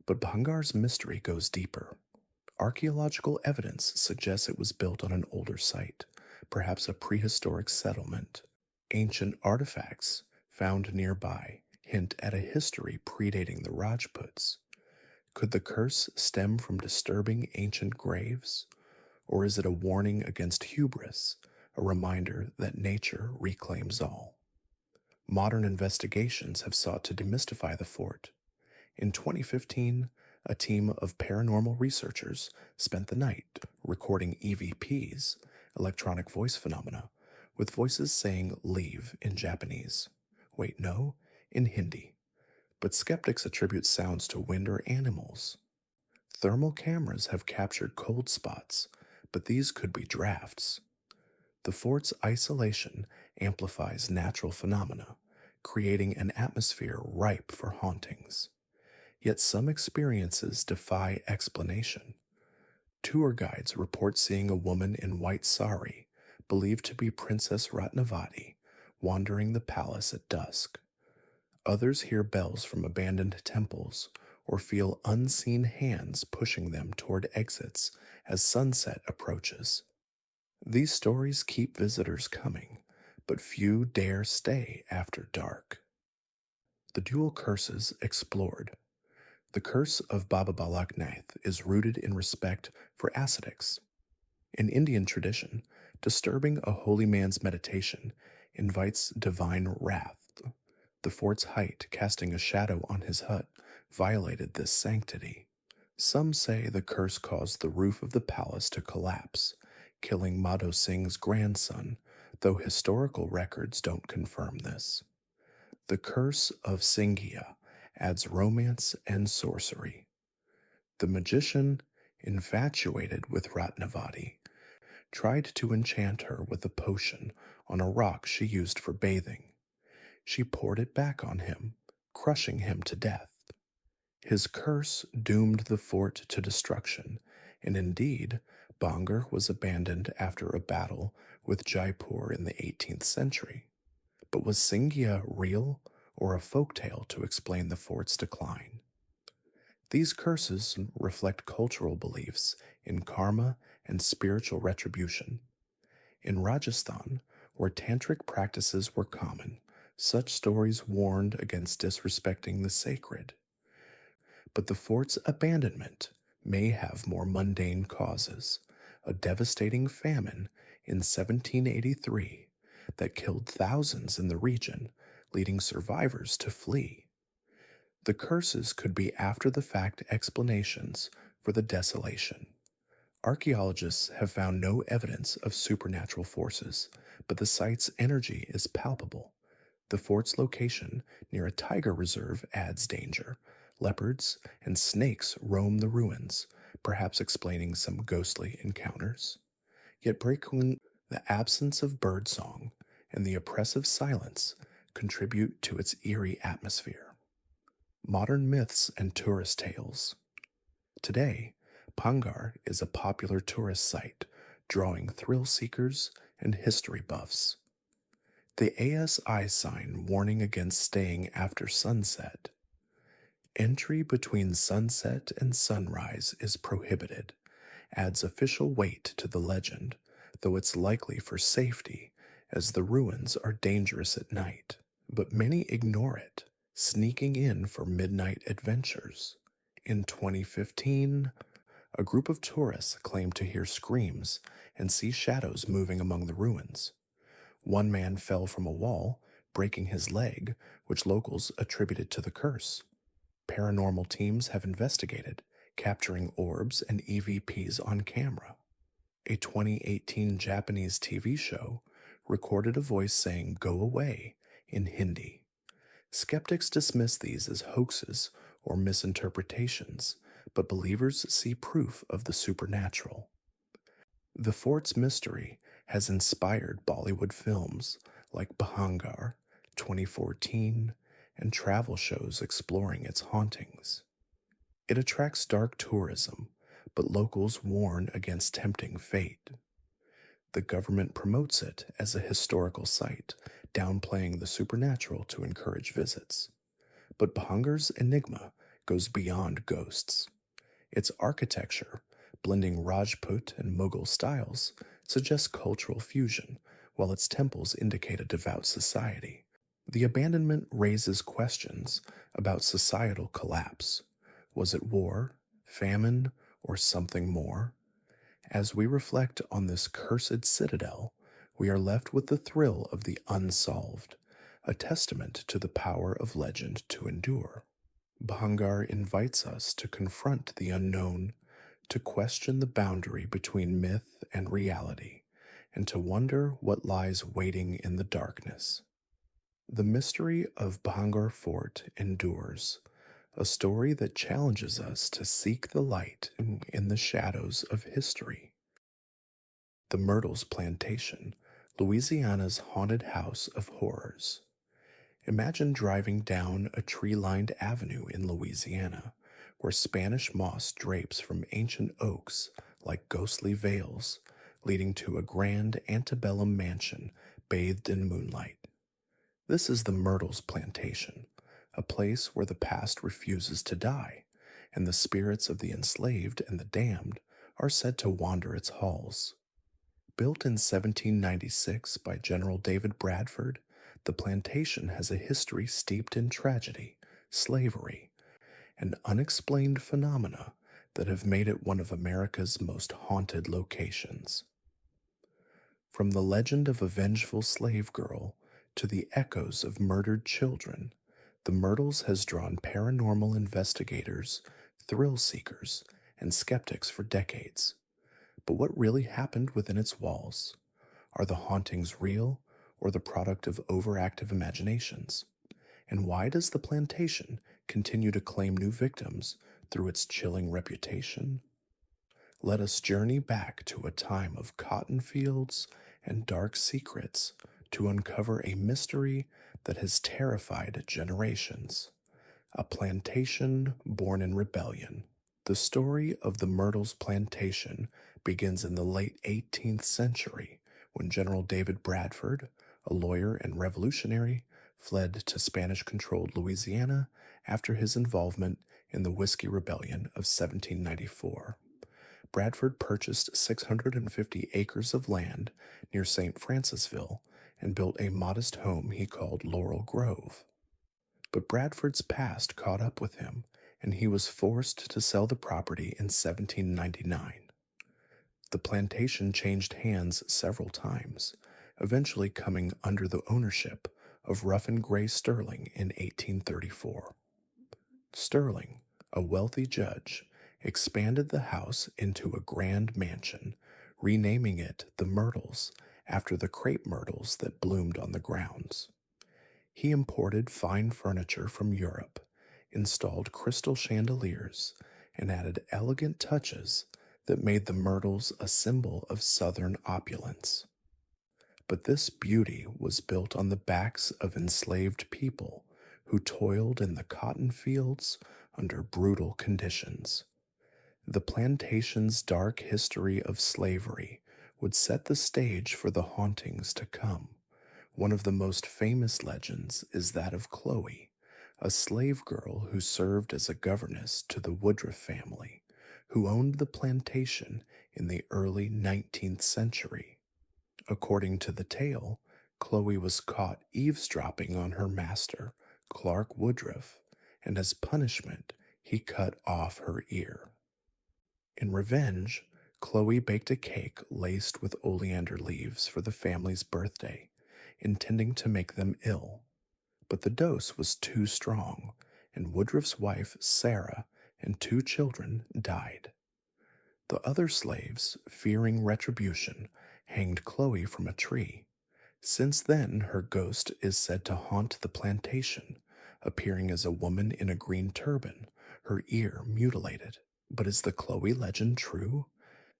But Bhangarh's mystery goes deeper. Archaeological evidence suggests it was built on an older site, perhaps a prehistoric settlement. Ancient artifacts found nearby hint at a history predating the Rajputs. Could the curse stem from disturbing ancient graves? Or is it a warning against hubris, a reminder that nature reclaims all? Modern investigations have sought to demystify the fort. In 2015, a team of paranormal researchers spent the night recording EVPs, electronic voice phenomena, with voices saying leave in Japanese. Wait, no, in Hindi. But skeptics attribute sounds to wind or animals. Thermal cameras have captured cold spots, but these could be drafts. The fort's isolation amplifies natural phenomena, creating an atmosphere ripe for hauntings. Yet some experiences defy explanation. Tour guides report seeing a woman in white sari, believed to be Princess Ratnavati, wandering the palace at dusk. Others hear bells from abandoned temples or feel unseen hands pushing them toward exits as sunset approaches. These stories keep visitors coming, but few dare stay after dark. The dual curses explored. The curse of Baba Balak Nath is rooted in respect for ascetics. In Indian tradition, disturbing a holy man's meditation invites divine wrath. The fort's height, casting a shadow on his hut, violated this sanctity. Some say the curse caused the roof of the palace to collapse, killing Madho Singh's grandson, though historical records don't confirm this. The curse of Singhia adds romance and sorcery. The magician, infatuated with Ratnavati, tried to enchant her with a potion on a rock she used for bathing. She poured it back on him, crushing him to death. His curse doomed the fort to destruction, and indeed, Bhangarh was abandoned after a battle with Jaipur in the 18th century. But was Singhia real or a folktale to explain the fort's decline? These curses reflect cultural beliefs in karma and spiritual retribution. In Rajasthan, where tantric practices were common, such stories warned against disrespecting the sacred. But the fort's abandonment may have more mundane causes: a devastating famine in 1783 that killed thousands in the region, leading survivors to flee. The curses could be after the fact explanations for the desolation. Archaeologists have found no evidence of supernatural forces, but the site's energy is palpable. The fort's location near a tiger reserve adds danger. Leopards and snakes roam the ruins, perhaps explaining some ghostly encounters. Yet breaking the absence of birdsong and the oppressive silence contribute to its eerie atmosphere. Modern myths and tourist tales. Today, Bhangarh is a popular tourist site, drawing thrill seekers and history buffs. The ASI sign warning against staying after sunset. Entry between sunset and sunrise is prohibited, adds official weight to the legend, though it's likely for safety, as the ruins are dangerous at night. But many ignore it, sneaking in for midnight adventures. In 2015, a group of tourists claimed to hear screams and see shadows moving among the ruins. One man fell from a wall, breaking his leg, which locals attributed to the curse. Paranormal teams have investigated, capturing orbs and EVPs on camera. A 2018 Japanese TV show recorded a voice saying "Go away" in Hindi. Skeptics dismiss these as hoaxes or misinterpretations, but believers see proof of the supernatural. The fort's mystery has inspired Bollywood films like Bhangarh 2014 and travel shows exploring its hauntings. It attracts dark tourism, but locals warn against tempting fate. The government promotes it as a historical site, downplaying the supernatural to encourage visits. But Bhangarh's enigma goes beyond ghosts. Its architecture, blending Rajput and Mughal styles, suggests cultural fusion, while its temples indicate a devout society. The abandonment raises questions about societal collapse. Was it war, famine, or something more? As we reflect on this cursed citadel, we are left with the thrill of the unsolved, a testament to the power of legend to endure. Bhangarh invites us to confront the unknown, to question the boundary between myth and reality, and to wonder what lies waiting in the darkness. The mystery of Bhangarh Fort endures, a story that challenges us to seek the light in the shadows of history. The Myrtles Plantation, Louisiana's haunted house of horrors. Imagine driving down a tree-lined avenue in Louisiana, where Spanish moss drapes from ancient oaks like ghostly veils, leading to a grand antebellum mansion bathed in moonlight. This is the Myrtles Plantation, a place where the past refuses to die, and the spirits of the enslaved and the damned are said to wander its halls. Built in 1796 by General David Bradford, the plantation has a history steeped in tragedy, slavery, and unexplained phenomena that have made it one of America's most haunted locations. From the legend of a vengeful slave girl to the echoes of murdered children, the Myrtles has drawn paranormal investigators, thrill seekers, and skeptics for decades. But what really happened within its walls? Are the hauntings real or the product of overactive imaginations? And why does the plantation continue to claim new victims through its chilling reputation? Let us journey back to a time of cotton fields and dark secrets to uncover a mystery that has terrified generations. A plantation born in rebellion. The story of the Myrtles Plantation begins in the late 18th century when General David Bradford, a lawyer and revolutionary, fled to Spanish controlled Louisiana after his involvement in the Whiskey Rebellion of 1794. Bradford purchased 650 acres of land near St. Francisville and built a modest home he called Laurel Grove. But Bradford's past caught up with him, and he was forced to sell the property in 1799. The plantation changed hands several times, eventually coming under the ownership of Ruffin Gray Sterling in 1834. Sterling, a wealthy judge, expanded the house into a grand mansion, renaming it the Myrtles after the crepe myrtles that bloomed on the grounds. He imported fine furniture from Europe, installed crystal chandeliers, and added elegant touches that made the myrtles a symbol of southern opulence. But this beauty was built on the backs of enslaved people who toiled in the cotton fields under brutal conditions. The plantation's dark history of slavery would set the stage for the hauntings to come. One of the most famous legends is that of Chloe, a slave girl who served as a governess to the Woodruff family, who owned the plantation in the early 19th century. According to the tale, Chloe was caught eavesdropping on her master, Clark Woodruff, and as punishment, he cut off her ear. In revenge, Chloe baked a cake laced with oleander leaves for the family's birthday, intending to make them ill. But the dose was too strong, and Woodruff's wife, Sarah, and 2 children died. The other slaves, fearing retribution, hanged Chloe from a tree. Since then, her ghost is said to haunt the plantation, appearing as a woman in a green turban, her ear mutilated. But is the Chloe legend true?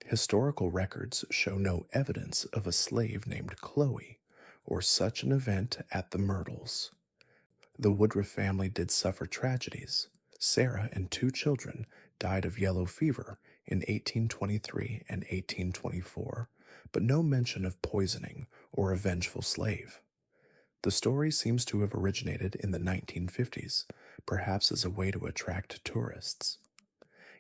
Historical records show no evidence of a slave named Chloe, or such an event at the Myrtles. The Woodruff family did suffer tragedies. Sarah and 2 children died of yellow fever in 1823 and 1824, but no mention of poisoning or a vengeful slave. The story seems to have originated in the 1950s, perhaps as a way to attract tourists.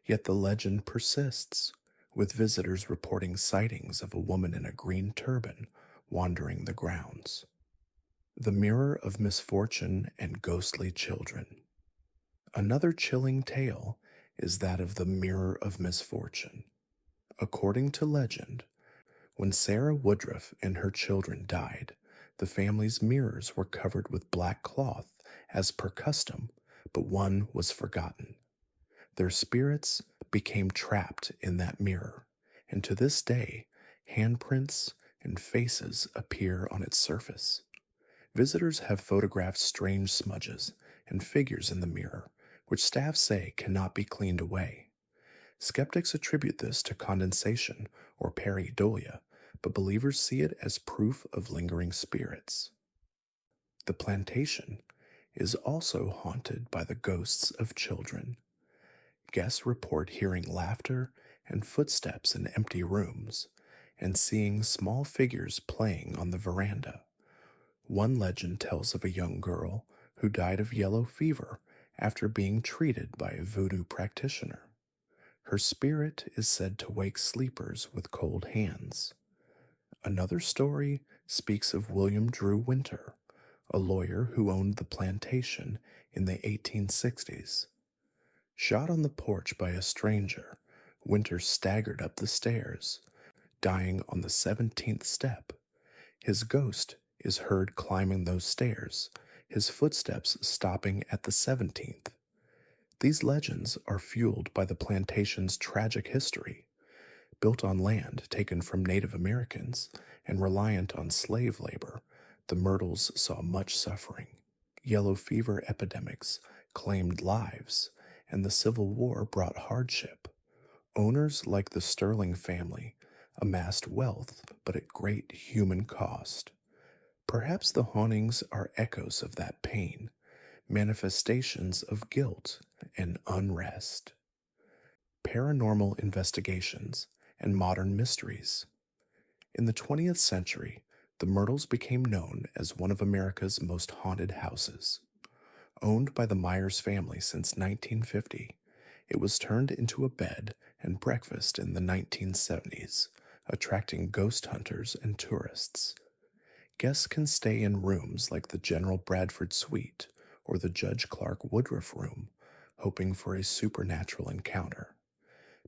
Yet the legend persists, with visitors reporting sightings of a woman in a green turban wandering the grounds. The Mirror of Misfortune and Ghostly Children. Another chilling tale is that of the Mirror of Misfortune. According to legend, when Sarah Woodruff and her children died, the family's mirrors were covered with black cloth as per custom, but one was forgotten. Their spirits became trapped in that mirror, and to this day, handprints and faces appear on its surface. Visitors have photographed strange smudges and figures in the mirror, which staff say cannot be cleaned away. Skeptics attribute this to condensation or pareidolia, but believers see it as proof of lingering spirits. The plantation is also haunted by the ghosts of children. Guests report hearing laughter and footsteps in empty rooms, and seeing small figures playing on the veranda. One legend tells of a young girl who died of yellow fever after being treated by a voodoo practitioner. Her spirit is said to wake sleepers with cold hands. Another story speaks of William Drew Winter, a lawyer who owned the plantation in the 1860s. Shot on the porch by a stranger, Winter staggered up the stairs, dying on the 17th step. His ghost is heard climbing those stairs, his footsteps stopping at the 17th. These legends are fueled by the plantation's tragic history. Built on land taken from Native Americans and reliant on slave labor, the Myrtles saw much suffering. Yellow fever epidemics claimed lives, and the Civil War brought hardship. Owners like the Sterling family amassed wealth, but at great human cost. Perhaps the hauntings are echoes of that pain, manifestations of guilt and unrest. Paranormal investigations and modern mysteries. In the 20th century, the Myrtles became known as one of America's most haunted houses. Owned by the Myers family since 1950, it was turned into a bed and breakfast in the 1970s, attracting ghost hunters and tourists. Guests can stay in rooms like the General Bradford Suite or the Judge Clark Woodruff Room, hoping for a supernatural encounter.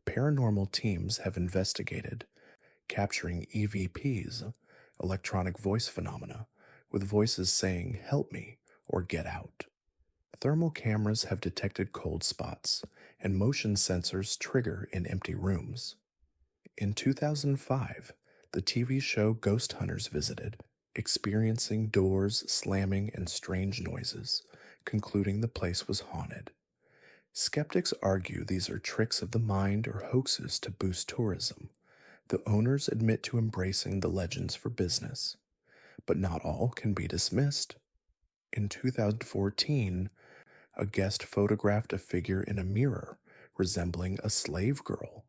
Paranormal teams have investigated, capturing EVPs, electronic voice phenomena, with voices saying, "Help me," or "Get out." Thermal cameras have detected cold spots, and motion sensors trigger in empty rooms. In 2005, the TV show Ghost Hunters visited, experiencing doors slamming and strange noises, concluding the place was haunted. Skeptics argue these are tricks of the mind or hoaxes to boost tourism. The owners admit to embracing the legends for business, but not all can be dismissed. In 2014, a guest photographed a figure in a mirror resembling a slave girl.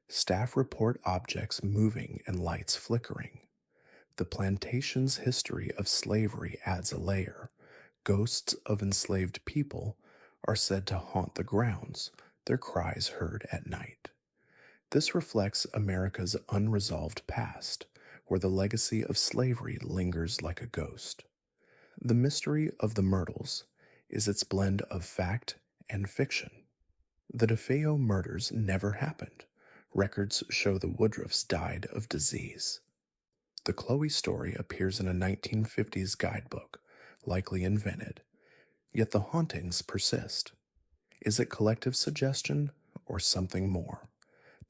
Staff report objects moving and lights flickering. The plantation's history of slavery adds a layer. Ghosts of enslaved people are said to haunt the grounds, their cries heard at night. This reflects America's unresolved past, where the legacy of slavery lingers like a ghost. The mystery of the Myrtles is its blend of fact and fiction. The DeFeo murders never happened. Records show the Woodruffs died of disease. The Chloe story appears in a 1950s guidebook, likely invented, yet the hauntings persist. Is it collective suggestion or something more?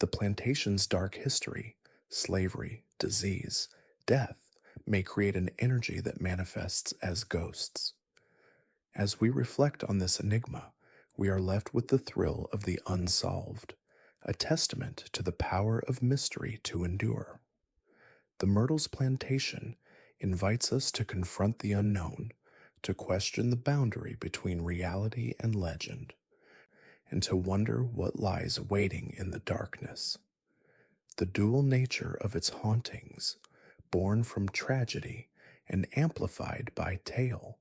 The plantation's dark history, slavery, disease, death, may create an energy that manifests as ghosts. As we reflect on this enigma, we are left with the thrill of the unsolved, a testament to the power of mystery to endure. The Myrtles Plantation invites us to confront the unknown, to question the boundary between reality and legend, and to wonder what lies waiting in the darkness. The dual nature of its hauntings, born from tragedy and amplified by tale,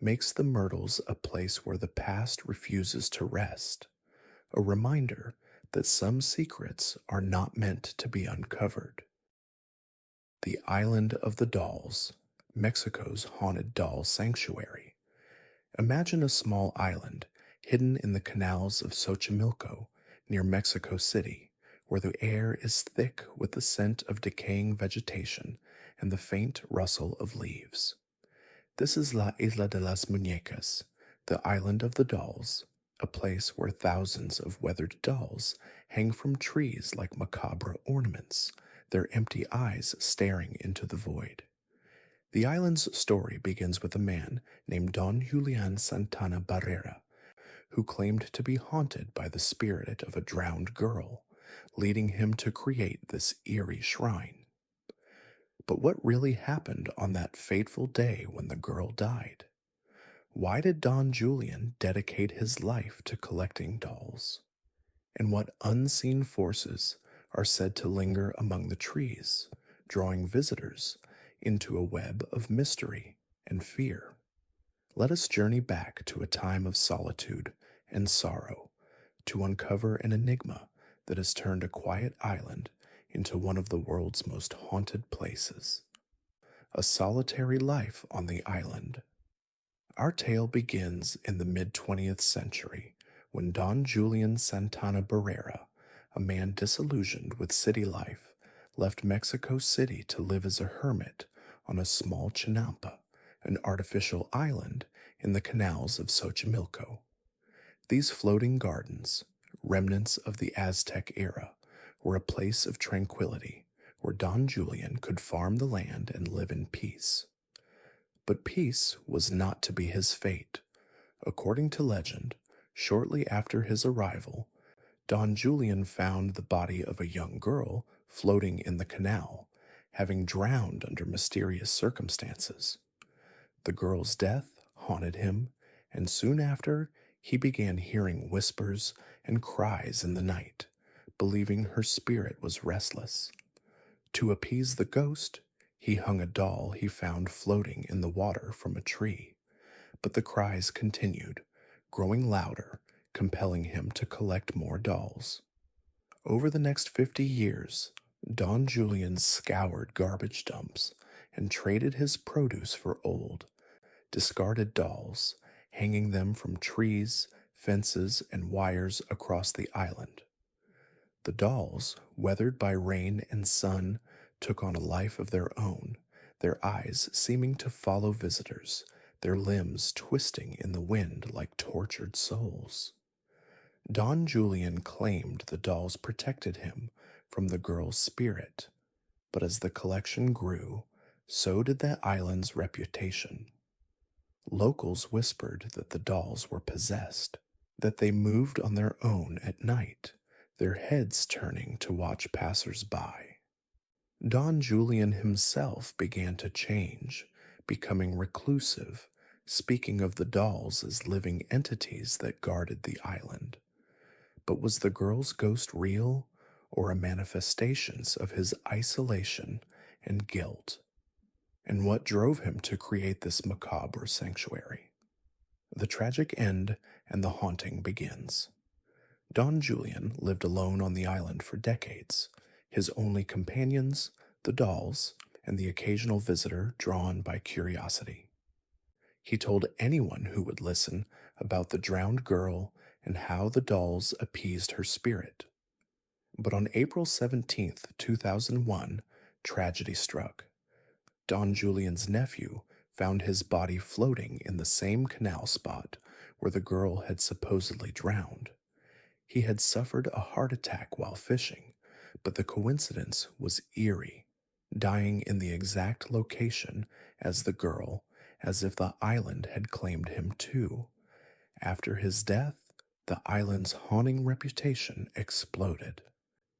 makes the Myrtles a place where the past refuses to rest, a reminder that some secrets are not meant to be uncovered. The Island of the Dolls, Mexico's haunted doll sanctuary. Imagine a small island hidden in the canals of Xochimilco near Mexico City, where the air is thick with the scent of decaying vegetation and the faint rustle of leaves. This is La Isla de las Muñecas, the Island of the Dolls, a place where thousands of weathered dolls hang from trees like macabre ornaments, their empty eyes staring into the void. The island's story begins with a man named Don Julian Santana Barrera, who claimed to be haunted by the spirit of a drowned girl, leading him to create this eerie shrine. But what really happened on that fateful day when the girl died? Why did Don Julian dedicate his life to collecting dolls? And what unseen forces are said to linger among the trees, drawing visitors into a web of mystery and fear? Let us journey back to a time of solitude and sorrow to uncover an enigma that has turned a quiet island into one of the world's most haunted places. A solitary life on the island. Our tale begins in the mid-20th century when Don Julian Santana Barrera, a man disillusioned with city life, left Mexico City to live as a hermit on a small chinampa, an artificial island in the canals of Xochimilco. These floating gardens, remnants of the Aztec era, were a place of tranquility where Don Julian could farm the land and live in peace. But peace was not to be his fate. According to legend, shortly after his arrival, Don Julian found the body of a young girl floating in the canal, having drowned under mysterious circumstances. The girl's death haunted him, and soon after, he began hearing whispers and cries in the night, believing her spirit was restless. To appease the ghost, he hung a doll he found floating in the water from a tree, but the cries continued, growing louder, compelling him to collect more dolls. Over the next 50 years, Don Julian scoured garbage dumps and traded his produce for old, discarded dolls, hanging them from trees, fences, and wires across the island. The dolls, weathered by rain and sun, took on a life of their own, their eyes seeming to follow visitors, their limbs twisting in the wind like tortured souls. Don Julian claimed the dolls protected him from the girl's spirit, but as the collection grew, so did that island's reputation. Locals whispered that the dolls were possessed, that they moved on their own at night, their heads turning to watch passers-by. Don Julian himself began to change, becoming reclusive, speaking of the dolls as living entities that guarded the island. But was the girl's ghost real, or a manifestation of his isolation and guilt? And what drove him to create this macabre sanctuary? The tragic end and the haunting begins. Don Julian lived alone on the island for decades, his only companions, the dolls, and the occasional visitor drawn by curiosity. He told anyone who would listen about the drowned girl and how the dolls appeased her spirit. But on April 17th, 2001, tragedy struck. Don Julian's nephew found his body floating in the same canal spot where the girl had supposedly drowned. He had suffered a heart attack while fishing, but the coincidence was eerie, dying in the exact location as the girl, as if the island had claimed him too. After his death, the island's haunting reputation exploded.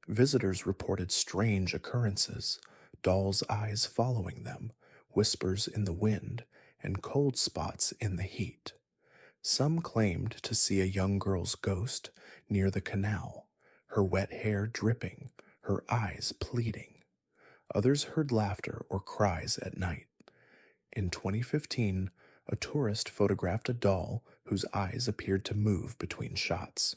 Visitors reported strange occurrences, dolls' eyes following them, whispers in the wind, and cold spots in the heat. Some claimed to see a young girl's ghost near the canal, her wet hair dripping, her eyes pleading. Others heard laughter or cries at night. In 2015, a tourist photographed a doll whose eyes appeared to move between shots.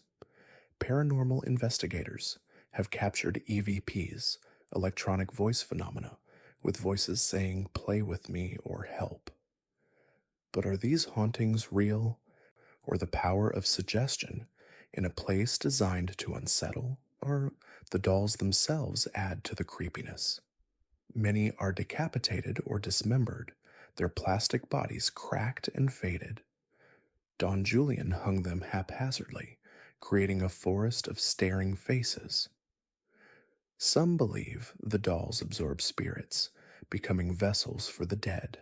Paranormal investigators have captured EVPs, electronic voice phenomena, with voices saying, "Play with me" or "Help." But are these hauntings real, or the power of suggestion in a place designed to unsettle, or the dolls themselves add to the creepiness? Many are decapitated or dismembered, their plastic bodies cracked and faded. Don Julian hung them haphazardly, creating a forest of staring faces. Some believe the dolls absorb spirits, becoming vessels for the dead.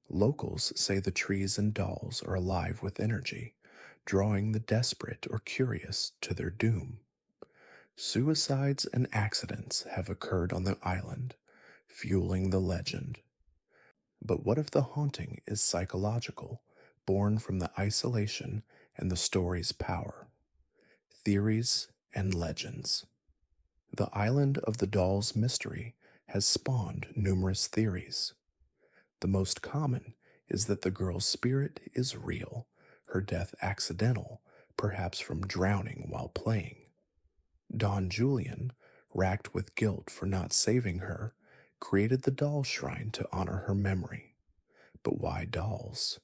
Locals say the trees and dolls are alive with energy, drawing the desperate or curious to their doom. Suicides and accidents have occurred on the island, fueling the legend. But what if the haunting is psychological, born from the isolation and the story's power? Theories and legends. The island of the dolls' mystery has spawned numerous theories. The most common is that the girl's spirit is real, her death accidental, perhaps from drowning while playing. Don Julian, racked with guilt for not saving her, created the doll shrine to honor her memory. But why dolls?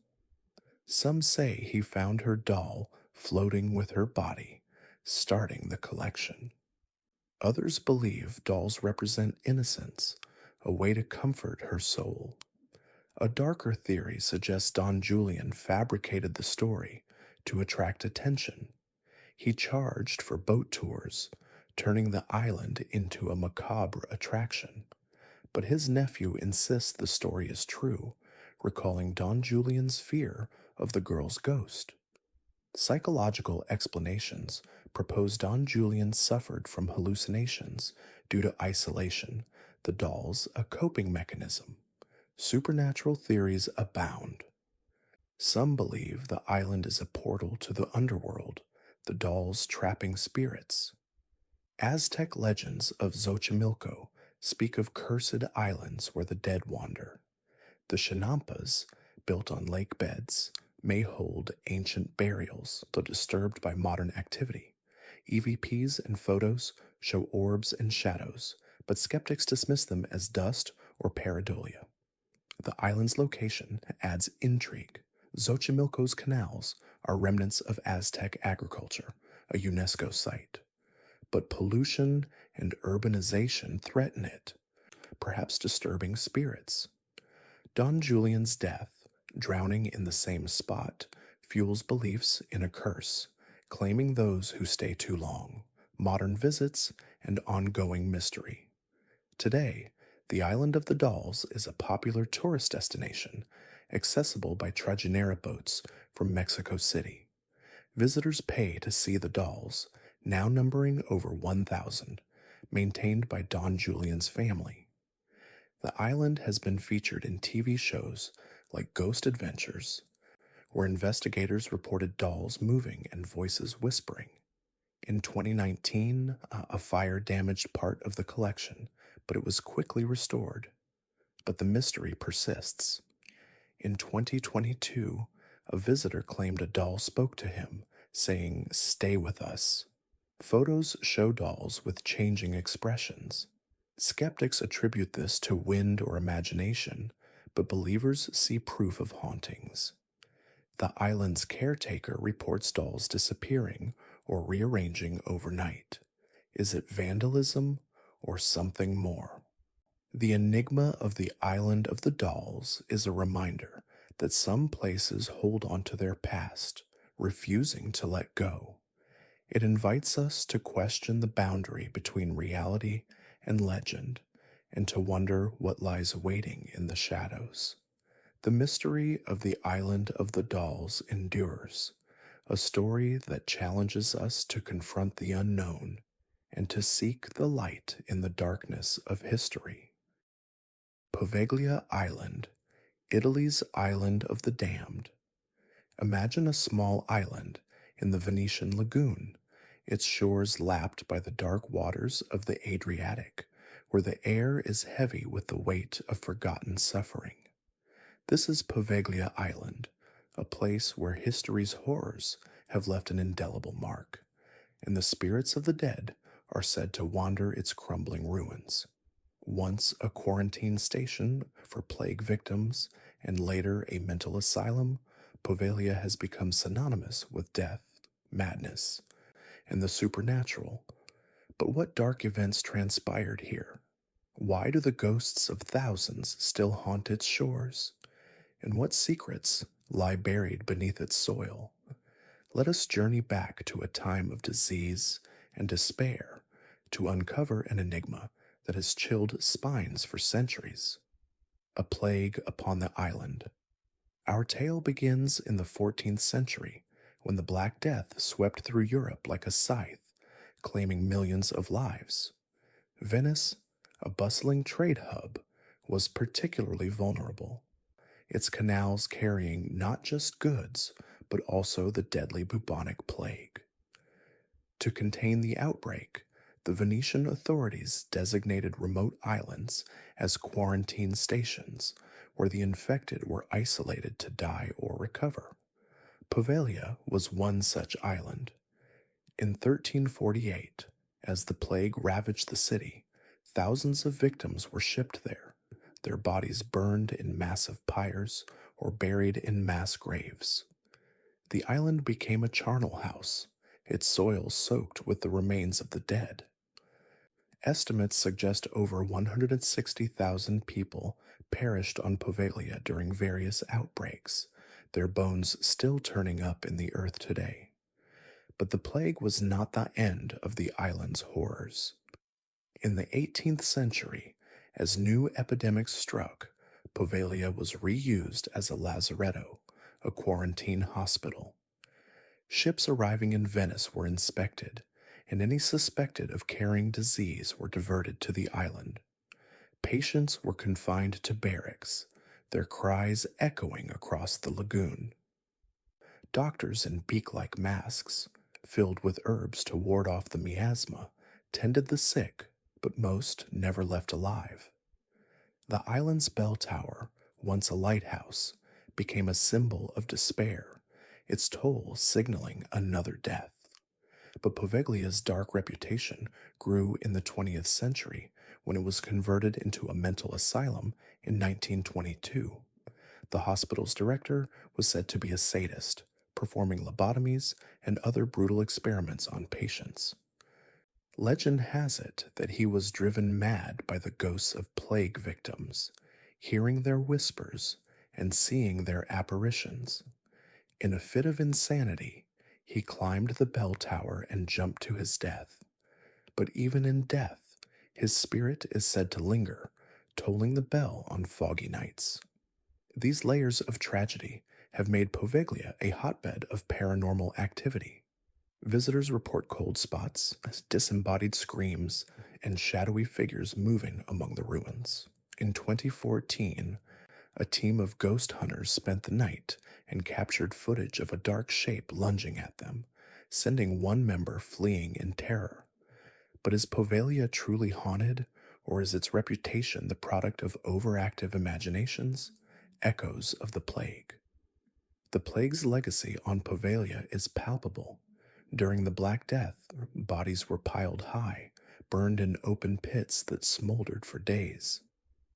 Some say he found her doll floating with her body, starting the collection. Others believe dolls represent innocence, a way to comfort her soul. A darker theory suggests Don Julian fabricated the story to attract attention. He charged for boat tours, turning the island into a macabre attraction. But his nephew insists the story is true, recalling Don Julian's fear of the girl's ghost. Psychological explanations propose Don Julian suffered from hallucinations due to isolation, the dolls a coping mechanism. Supernatural theories abound. Some believe the island is a portal to the underworld, the dolls trapping spirits. Aztec legends of Xochimilco speak of cursed islands where the dead wander. The Chinampas, built on lake beds, may hold ancient burials, though disturbed by modern activity. EVPs and photos show orbs and shadows, but skeptics dismiss them as dust or pareidolia. The island's location adds intrigue. Xochimilco's canals are remnants of Aztec agriculture, a UNESCO site. But pollution and urbanization threaten it, perhaps disturbing spirits. Don Julian's death, drowning in the same spot, fuels beliefs in a curse, claiming those who stay too long, modern visits, and ongoing mystery. Today, the Island of the Dolls is a popular tourist destination, accessible by Trajinera boats from Mexico City. Visitors pay to see the dolls, now numbering over 1,000, maintained by Don Julian's family. The island has been featured in TV shows like Ghost Adventures, where investigators reported dolls moving and voices whispering. In 2019, a fire damaged part of the collection, but it was quickly restored. But the mystery persists. In 2022, a visitor claimed a doll spoke to him, saying, "Stay with us." Photos show dolls with changing expressions. Skeptics attribute this to wind or imagination, but believers see proof of hauntings. The island's caretaker reports dolls disappearing or rearranging overnight. Is it vandalism or something more? The enigma of the Island of the Dolls is a reminder that some places hold on to their past, refusing to let go. It invites us to question the boundary between reality and legend, and to wonder what lies waiting in the shadows. The mystery of the Island of the Dolls endures, a story that challenges us to confront the unknown and to seek the light in the darkness of history. Poveglia Island, Italy's Island of the Damned. Imagine a small island in the Venetian lagoon, its shores lapped by the dark waters of the Adriatic, where the air is heavy with the weight of forgotten suffering. This is Poveglia Island, a place where history's horrors have left an indelible mark, and the spirits of the dead are said to wander its crumbling ruins. Once a quarantine station for plague victims and later a mental asylum, Poveglia has become synonymous with death, madness, and the supernatural. But what dark events transpired here? Why do the ghosts of thousands still haunt its shores? And what secrets lie buried beneath its soil? Let us journey back to a time of disease and despair to uncover an enigma that has chilled spines for centuries. A plague upon the island. Our tale begins in the 14th century, when the Black Death swept through Europe like a scythe, claiming millions of lives. Venice, a bustling trade hub, was particularly vulnerable, its canals carrying not just goods, but also the deadly bubonic plague. To contain the outbreak, the Venetian authorities designated remote islands as quarantine stations where the infected were isolated to die or recover. Poveglia was one such island. In 1348, as the plague ravaged the city, thousands of victims were shipped there, their bodies burned in massive pyres or buried in mass graves. The island became a charnel house, its soil soaked with the remains of the dead. Estimates suggest over 160,000 people perished on Poveglia during various outbreaks, their bones still turning up in the earth today. But the plague was not the end of the island's horrors. In the 18th century, as new epidemics struck, Poveglia was reused as a lazaretto, a quarantine hospital. Ships arriving in Venice were inspected, and any suspected of carrying disease were diverted to the island. Patients were confined to barracks, their cries echoing across the lagoon. Doctors in beak-like masks, filled with herbs to ward off the miasma, tended the sick, but most never left alive. The island's bell tower, once a lighthouse, became a symbol of despair, its toll signaling another death. But Poveglia's dark reputation grew in the 20th century when it was converted into a mental asylum in 1922. The hospital's director was said to be a sadist, performing lobotomies and other brutal experiments on patients. Legend has it that he was driven mad by the ghosts of plague victims, hearing their whispers and seeing their apparitions. In a fit of insanity, he climbed the bell tower and jumped to his death. But even in death, his spirit is said to linger, tolling the bell on foggy nights. These layers of tragedy have made Poveglia a hotbed of paranormal activity. Visitors report cold spots, disembodied screams, and shadowy figures moving among the ruins. In 2014, a team of ghost hunters spent the night and captured footage of a dark shape lunging at them, sending one member fleeing in terror. But is Poveglia truly haunted, or is its reputation the product of overactive imaginations? Echoes of the plague. The plague's legacy on Poveglia is palpable. During the Black Death, bodies were piled high, burned in open pits that smoldered for days.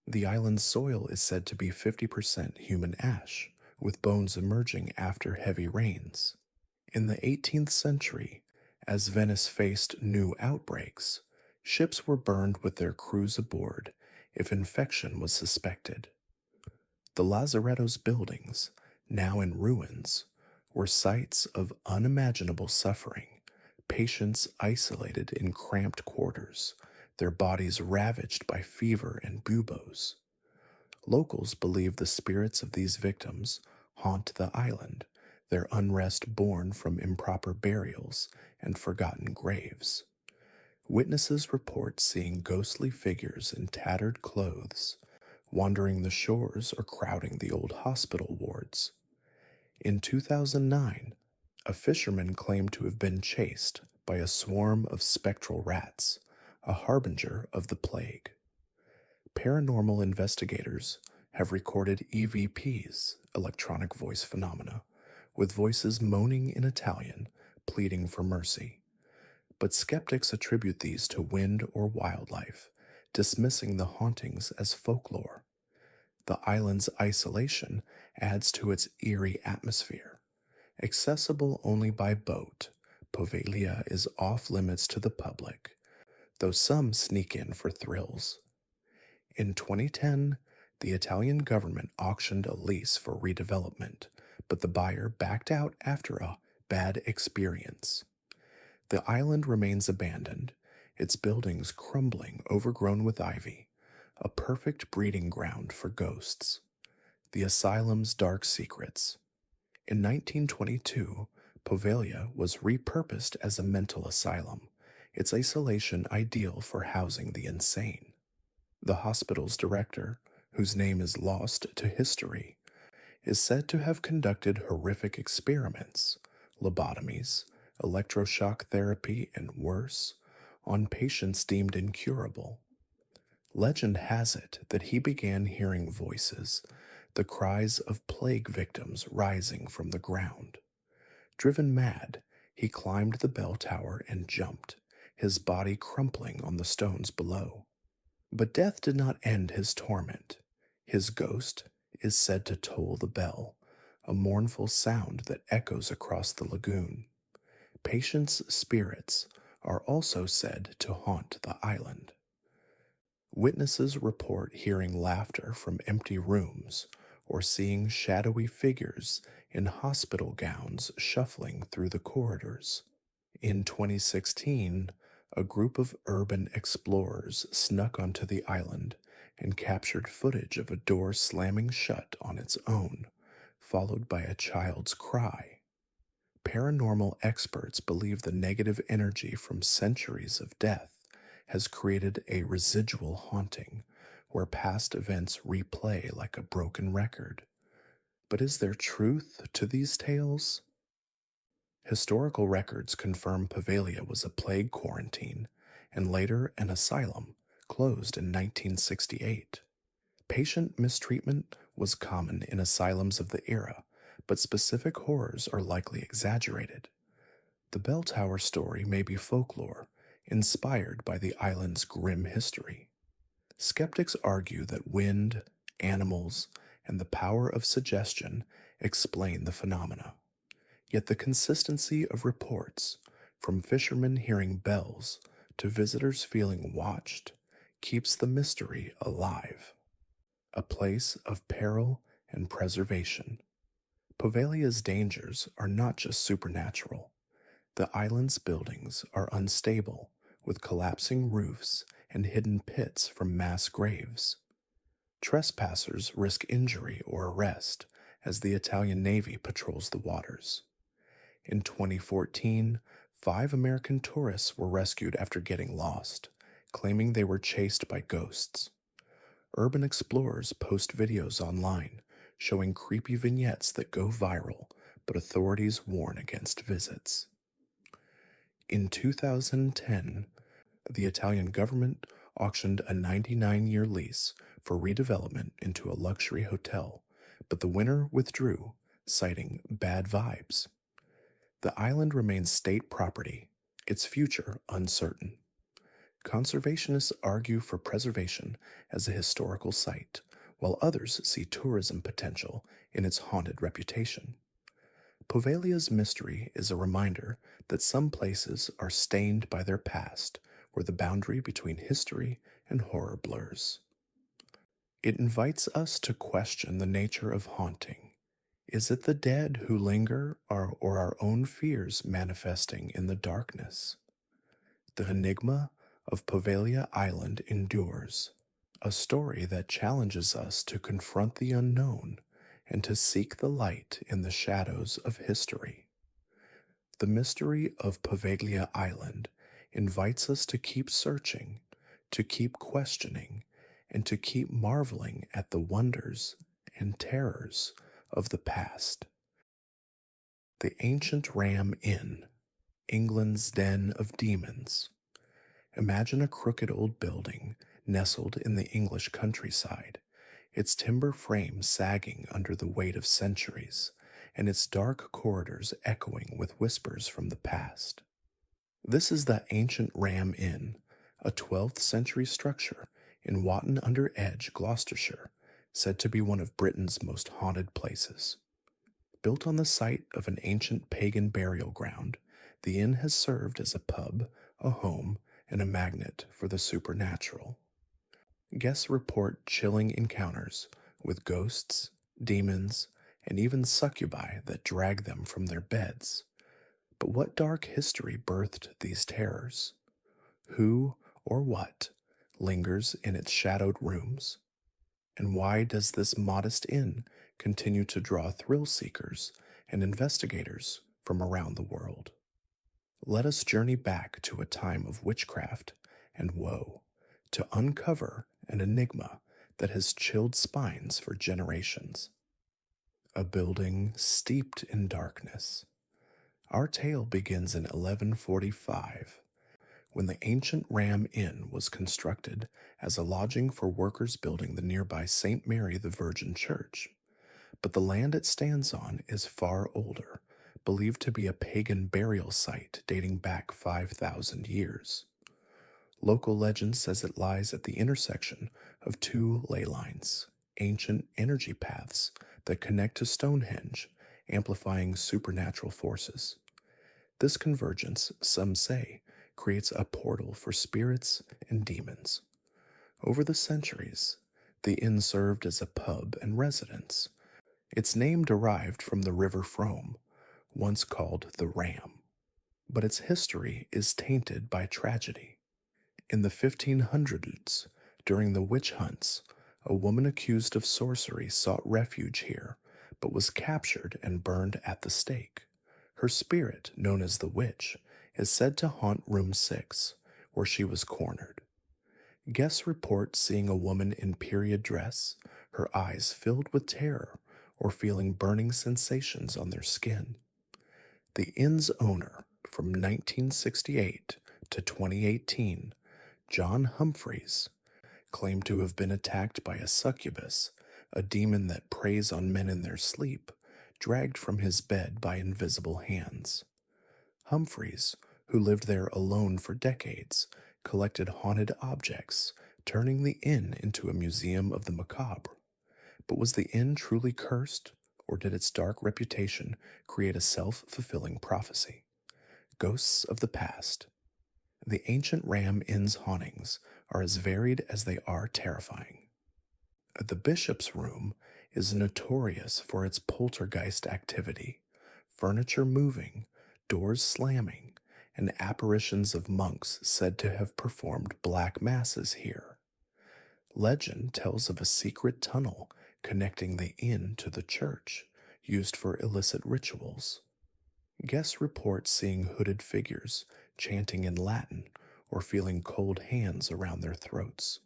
The island's soil is said to be 50% human ash, with bones emerging after heavy rains. In the 18th century, as Venice faced new outbreaks, ships were burned with their crews aboard if infection was suspected. The Lazaretto's buildings, now in ruins, were sites of unimaginable suffering, patients isolated in cramped quarters, their bodies ravaged by fever and buboes. Locals believe the spirits of these victims haunt the island, their unrest born from improper burials and forgotten graves. Witnesses report seeing ghostly figures in tattered clothes, wandering the shores or crowding the old hospital wards. In 2009, a fisherman claimed to have been chased by a swarm of spectral rats, a harbinger of the plague. Paranormal investigators have recorded EVPs, electronic voice phenomena, with voices moaning in Italian, pleading for mercy. But skeptics attribute these to wind or wildlife, dismissing the hauntings as folklore. The island's isolation adds to its eerie atmosphere. Accessible only by boat, Poveglia is off limits to the public, though some sneak in for thrills. In 2010, the Italian government auctioned a lease for redevelopment, but the buyer backed out after a bad experience. The island remains abandoned, its buildings crumbling, overgrown with ivy, a perfect breeding ground for ghosts. The asylum's dark secrets. In 1922, Poveglia was repurposed as a mental asylum, its isolation ideal for housing the insane. The hospital's director, whose name is lost to history, is said to have conducted horrific experiments, lobotomies, electroshock therapy, and worse, on patients deemed incurable. Legend has it that he began hearing voices, the cries of plague victims rising from the ground. Driven mad, he climbed the bell tower and jumped, his body crumpling on the stones below. But death did not end his torment. His ghost is said to toll the bell, a mournful sound that echoes across the lagoon. Patients' spirits are also said to haunt the island. Witnesses report hearing laughter from empty rooms or seeing shadowy figures in hospital gowns shuffling through the corridors. In 2016, a group of urban explorers snuck onto the island and captured footage of a door slamming shut on its own, followed by a child's cry. Paranormal experts believe the negative energy from centuries of death has created a residual haunting where past events replay like a broken record. But is there truth to these tales? Historical records confirm Poveglia was a plague quarantine and later an asylum, closed in 1968. Patient mistreatment was common in asylums of the era, but specific horrors are likely exaggerated. The bell tower story may be folklore, inspired by the island's grim history. Skeptics argue that wind, animals, and the power of suggestion explain the phenomena. Yet the consistency of reports, from fishermen hearing bells to visitors feeling watched, keeps the mystery alive. A place of peril and preservation. Poveglia's dangers are not just supernatural. The island's buildings are unstable, with collapsing roofs and hidden pits from mass graves. Trespassers risk injury or arrest as the Italian Navy patrols the waters. In 2014, 5 American tourists were rescued after getting lost, claiming they were chased by ghosts. Urban explorers post videos online showing creepy vignettes that go viral, but authorities warn against visits. In 2010, the Italian government auctioned a 99-year lease for redevelopment into a luxury hotel, but the winner withdrew, citing bad vibes. The island remains state property, its future uncertain. Conservationists argue for preservation as a historical site, while others see tourism potential in its haunted reputation. Poveglia's mystery is a reminder that some places are stained by their past, where the boundary between history and horror blurs. It invites us to question the nature of haunting. Is it the dead who linger, or our own fears manifesting in the darkness? The enigma of Poveglia Island endures, a story that challenges us to confront the unknown and to seek the light in the shadows of history. The mystery of Poveglia Island invites us to keep searching, to keep questioning, and to keep marveling at the wonders and terrors of the past. The Ancient Ram Inn, England's den of demons. Imagine a crooked old building nestled in the English countryside, its timber frame sagging under the weight of centuries, and its dark corridors echoing with whispers from the past. This is the Ancient Ram Inn, a 12th century structure in Watton-under-Edge, Gloucestershire, said to be one of Britain's most haunted places. Built on the site of an ancient pagan burial ground, the inn has served as a pub, a home, and a magnet for the supernatural. Guests report chilling encounters with ghosts, demons, and even succubi that drag them from their beds. But what dark history birthed these terrors? Who or what lingers in its shadowed rooms? And why does this modest inn continue to draw thrill seekers and investigators from around the world? Let us journey back to a time of witchcraft and woe to uncover an enigma that has chilled spines for generations. A building steeped in darkness. Our tale begins in 1145, when the ancient Ram Inn was constructed as a lodging for workers building the nearby St. Mary the Virgin Church. But the land it stands on is far older, believed to be a pagan burial site dating back 5,000 years. Local legend says it lies at the intersection of 2 ley lines, ancient energy paths that connect to Stonehenge, amplifying supernatural forces. This convergence, some say, creates a portal for spirits and demons. Over the centuries, the inn served as a pub and residence. Its name derived from the River Frome, once called the Ram. but its history is tainted by tragedy. In the 1500s, during the witch hunts, a woman accused of sorcery sought refuge here, but was captured and burned at the stake. Her spirit, known as the witch, is said to haunt room 6, where she was cornered. Guests report seeing a woman in period dress, her eyes filled with terror, or feeling burning sensations on their skin. The inn's owner, from 1968 to 2018, John Humphreys, claimed to have been attacked by a succubus, a demon that preys on men in their sleep, dragged from his bed by invisible hands. Humphreys, who lived there alone for decades, collected haunted objects, turning the inn into a museum of the macabre. But was the inn truly cursed, or did its dark reputation create a self-fulfilling prophecy? Ghosts of the past. The ancient Ram Inn's hauntings are as varied as they are terrifying. The Bishop's Room is notorious for its poltergeist activity, furniture moving, doors slamming, and apparitions of monks said to have performed black masses here. Legend tells of a secret tunnel connecting the inn to the church, used for illicit rituals. Guests report seeing hooded figures chanting in Latin or feeling cold hands around their throats.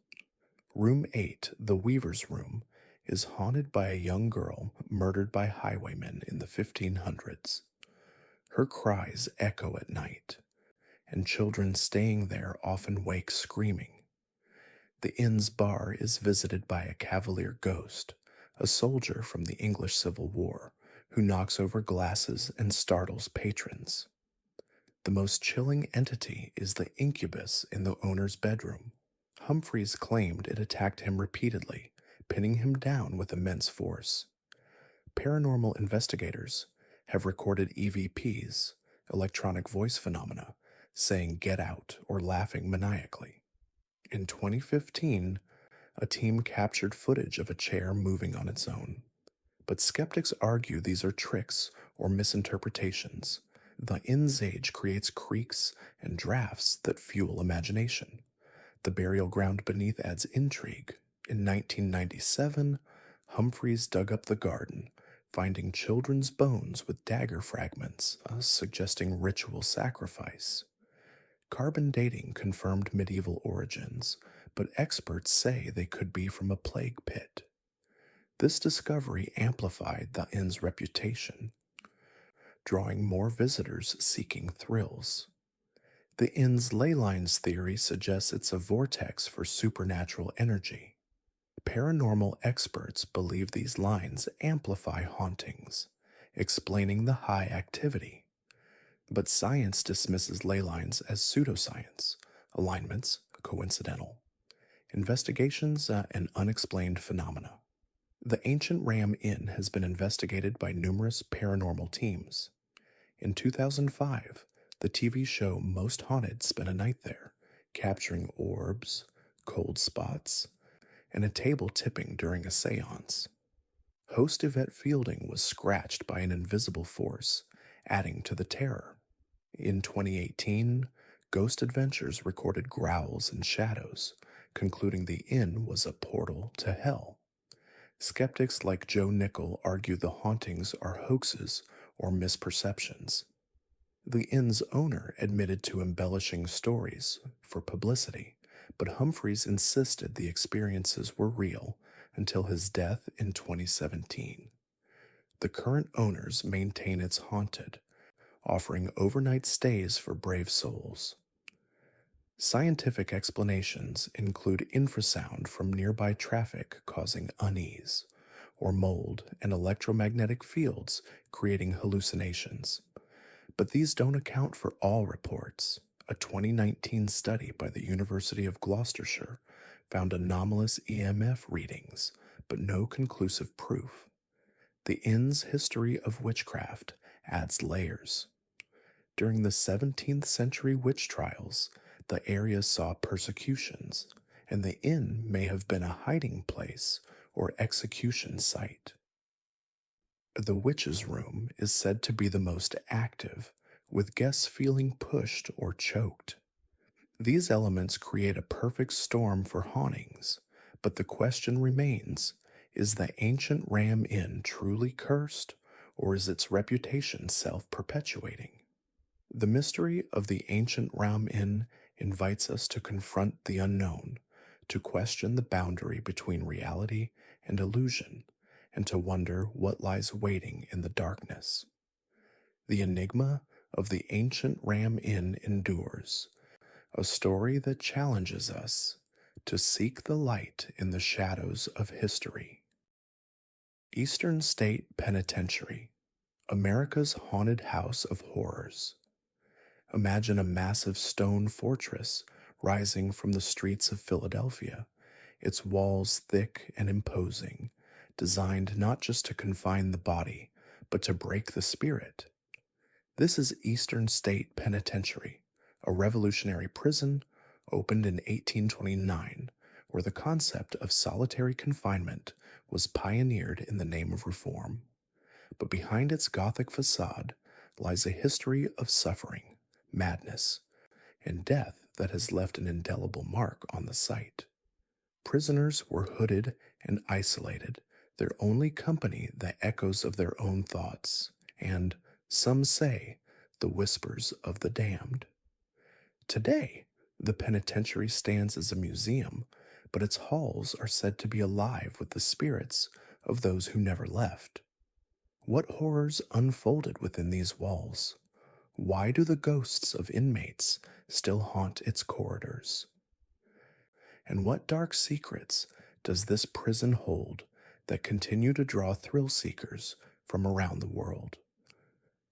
Room 8, the Weaver's Room, is haunted by a young girl murdered by highwaymen in the 1500s. Her cries echo at night, and children staying there often wake screaming. The inn's bar is visited by a cavalier ghost, a soldier from the English Civil War, who knocks over glasses and startles patrons. The most chilling entity is the incubus in the owner's bedroom. Humphreys claimed it attacked him repeatedly, pinning him down with immense force. Paranormal investigators have recorded EVPs, electronic voice phenomena, saying "get out" or laughing maniacally. In 2015, a team captured footage of a chair moving on its own. But skeptics argue these are tricks or misinterpretations. The inn's age creates creaks and drafts that fuel imagination. The burial ground beneath adds intrigue. In 1997, Humphreys dug up the garden, finding children's bones with dagger fragments, suggesting ritual sacrifice. Carbon dating confirmed medieval origins, but experts say they could be from a plague pit. This discovery amplified the inn's reputation, drawing more visitors seeking thrills. The inn's ley lines theory suggests it's a vortex for supernatural energy. Paranormal experts believe these lines amplify hauntings, explaining the high activity. But science dismisses ley lines as pseudoscience, alignments coincidental, investigations and unexplained phenomena. The ancient Ram Inn has been investigated by numerous paranormal teams. In 2005, the TV show Most Haunted spent a night there, capturing orbs, cold spots, and a table tipping during a seance. Host Yvette Fielding was scratched by an invisible force, adding to the terror. In 2018, Ghost Adventures recorded growls and shadows, concluding the inn was a portal to hell. Skeptics like Joe Nickel argue the hauntings are hoaxes or misperceptions. The inn's owner admitted to embellishing stories for publicity, but Humphreys insisted the experiences were real until his death in 2017. The current owners maintain it's haunted, offering overnight stays for brave souls. Scientific explanations include infrasound from nearby traffic causing unease, or mold and electromagnetic fields creating hallucinations. But these don't account for all reports. A 2019 study by the University of Gloucestershire found anomalous EMF readings, but no conclusive proof. The inn's history of witchcraft adds layers. During the 17th century witch trials, the area saw persecutions, and the inn may have been a hiding place or execution site. The Witch's Room is said to be the most active, with guests feeling pushed or choked. These elements create a perfect storm for hauntings, but the question remains, is the ancient Ram Inn truly cursed, or is its reputation self perpetuating? The mystery of the ancient Ram Inn invites us to confront the unknown, to question the boundary between reality and illusion, and to wonder what lies waiting in the darkness. The enigma of the ancient Ram Inn endures, a story that challenges us to seek the light in the shadows of history. Eastern State Penitentiary, America's haunted house of horrors. Imagine a massive stone fortress rising from the streets of Philadelphia, its walls thick and imposing, designed not just to confine the body, but to break the spirit. This is Eastern State Penitentiary, a revolutionary prison opened in 1829, where the concept of solitary confinement was pioneered in the name of reform. But behind its Gothic facade lies a history of suffering, madness, and death that has left an indelible mark on the site. Prisoners were hooded and isolated, their only company the echoes of their own thoughts, and, some say, the whispers of the damned. Today, the penitentiary stands as a museum, but its halls are said to be alive with the spirits of those who never left. What horrors unfolded within these walls? Why do the ghosts of inmates still haunt its corridors? And what dark secrets does this prison hold that continue to draw thrill seekers from around the world?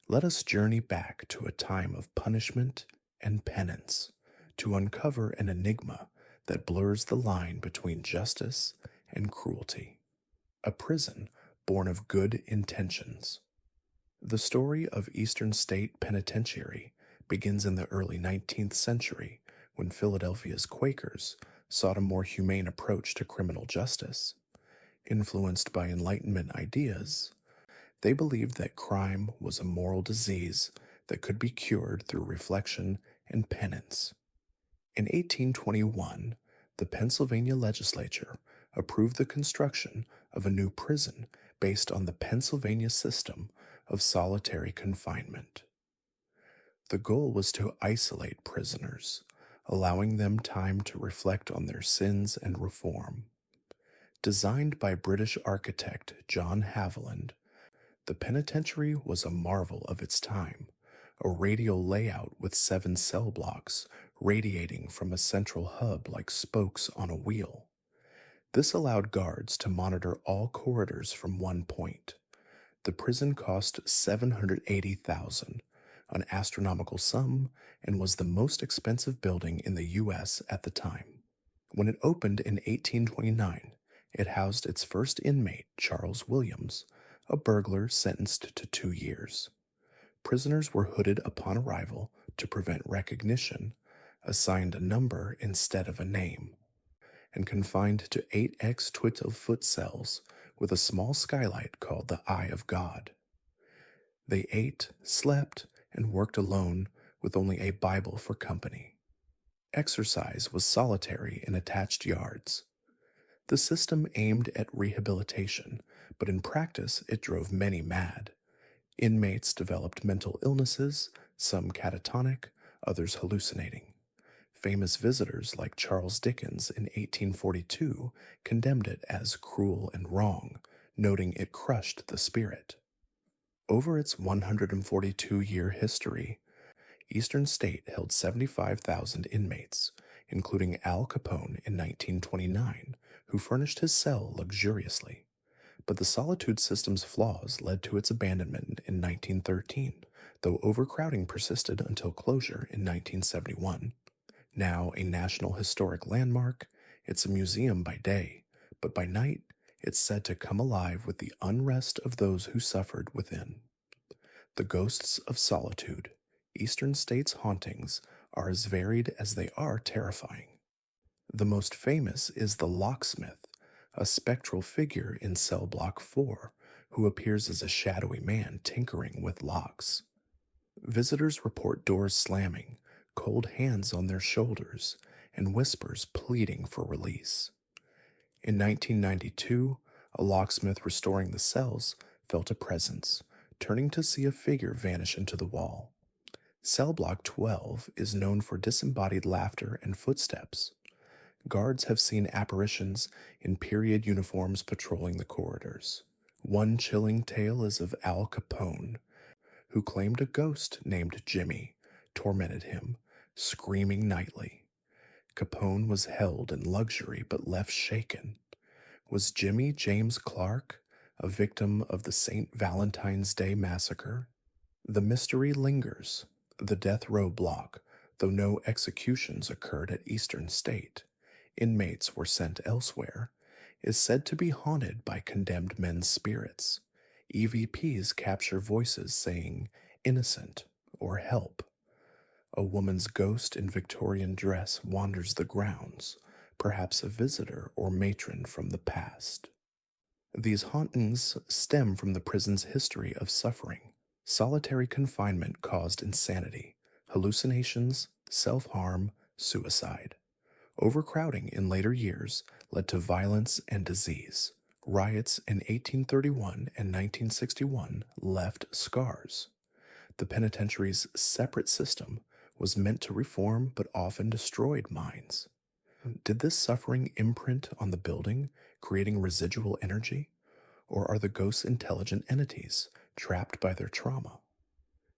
Let us journey back to a time of punishment and penance to uncover an enigma that blurs the line between justice and cruelty. A prison born of good intentions. The story of Eastern State Penitentiary begins in the early 19th century when Philadelphia's Quakers sought a more humane approach to criminal justice. Influenced by Enlightenment ideas, they believed that crime was a moral disease that could be cured through reflection and penance. In 1821, the Pennsylvania legislature approved the construction of a new prison based on the Pennsylvania system of solitary confinement. The goal was to isolate prisoners, allowing them time to reflect on their sins and reform. Designed by British architect John Haviland, the penitentiary was a marvel of its time, a radial layout with 7 cell blocks radiating from a central hub like spokes on a wheel. This allowed guards to monitor all corridors from one point. The prison cost $780,000, an astronomical sum, and was the most expensive building in the U.S. at the time. When it opened in 1829, it housed its first inmate, Charles Williams, a burglar sentenced to 2 years. Prisoners were hooded upon arrival to prevent recognition, assigned a number instead of a name, and confined to 8x 12-foot cells with a small skylight called the Eye of God. They ate, slept, and worked alone with only a Bible for company. Exercise was solitary in attached yards. The system aimed at rehabilitation, but in practice it drove many mad. Inmates developed mental illnesses, some catatonic, others hallucinating. Famous visitors like Charles Dickens in 1842 condemned it as cruel and wrong, noting it crushed the spirit. Over its 142-year history, Eastern State held 75,000 inmates, including Al Capone in 1929, who furnished his cell luxuriously. But the solitude system's flaws led to its abandonment in 1913, though overcrowding persisted until closure in 1971. Now a National Historic Landmark, it's a museum by day, but by night it's said to come alive with the unrest of those who suffered within. The ghosts of solitude, Eastern State's hauntings, are as varied as they are terrifying. The most famous is the locksmith, a spectral figure in cell block 4 who appears as a shadowy man tinkering with locks. Visitors report doors slamming, cold hands on their shoulders, and whispers pleading for release. In 1992, a locksmith restoring the cells felt a presence, turning to see a figure vanish into the wall. Cell Block 12 is known for disembodied laughter and footsteps. Guards have seen apparitions in period uniforms patrolling the corridors. One chilling tale is of Al Capone, who claimed a ghost named Jimmy tormented him, screaming nightly. Capone was held in luxury but left shaken. Was Jimmy James Clark a victim of the St. Valentine's Day massacre? The mystery lingers. The death row block, though no executions occurred at Eastern State, inmates were sent elsewhere, is said to be haunted by condemned men's spirits. EVPs capture voices saying, "innocent" or "help." A woman's ghost in Victorian dress wanders the grounds, perhaps a visitor or matron from the past. These hauntings stem from the prison's history of suffering. Solitary confinement caused insanity, hallucinations, self-harm, suicide. Overcrowding in later years led to violence and disease. Riots in 1831 and 1961 left scars. The penitentiary's separate system was meant to reform but often destroyed minds. Did this suffering imprint on the building, creating residual energy? Or are the ghosts intelligent entities trapped by their trauma?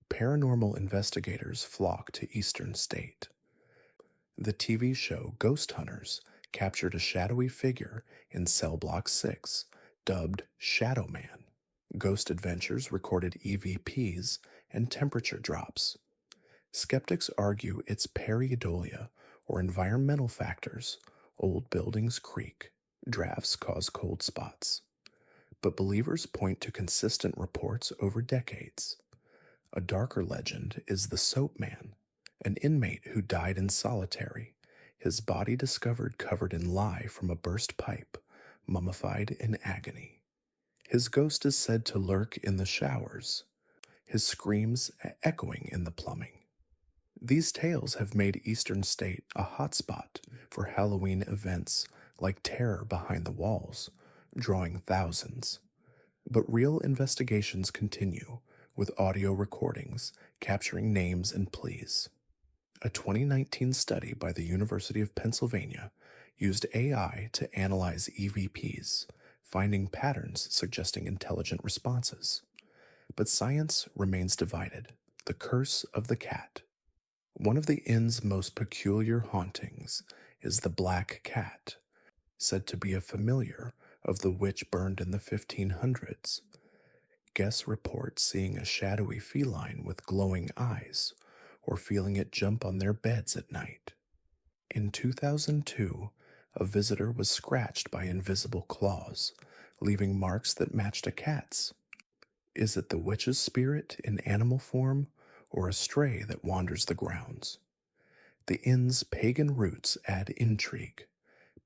Paranormal investigators flock to Eastern State. The TV show Ghost Hunters captured a shadowy figure in Cell Block 6, dubbed Shadow Man. Ghost Adventures recorded EVPs and temperature drops. Skeptics argue it's pareidolia or environmental factors. Old buildings creak, drafts cause cold spots. But believers point to consistent reports over decades. A darker legend is the Soap Man, an inmate who died in solitary, his body discovered covered in lye from a burst pipe, mummified in agony. His ghost is said to lurk in the showers, his screams echoing in the plumbing. These tales have made Eastern State a hotspot for Halloween events like Terror Behind the Walls, drawing thousands. But real investigations continue, with audio recordings capturing names and pleas. A 2019 study by the University of Pennsylvania used AI to analyze EVPs, finding patterns suggesting intelligent responses. But science remains divided. The curse of the cat. One of the inn's most peculiar hauntings is the black cat, said to be a familiar of the witch burned in the 1500s. Guests report seeing a shadowy feline with glowing eyes, or feeling it jump on their beds at night. In 2002, a visitor was scratched by invisible claws, leaving marks that matched a cat's. Is it the witch's spirit in animal form, or a stray that wanders the grounds? The inn's pagan roots add intrigue.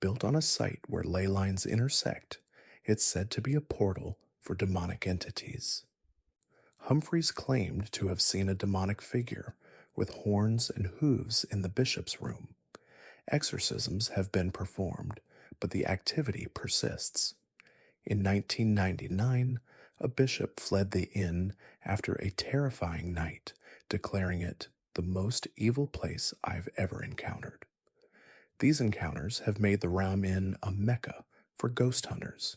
Built on a site where ley lines intersect, it's said to be a portal for demonic entities. Humphreys claimed to have seen a demonic figure with horns and hooves in the bishop's room. Exorcisms have been performed, but the activity persists. In 1999, a bishop fled the inn after a terrifying night, declaring it the most evil place I've ever encountered. These encounters have made the Ram Inn a mecca for ghost hunters.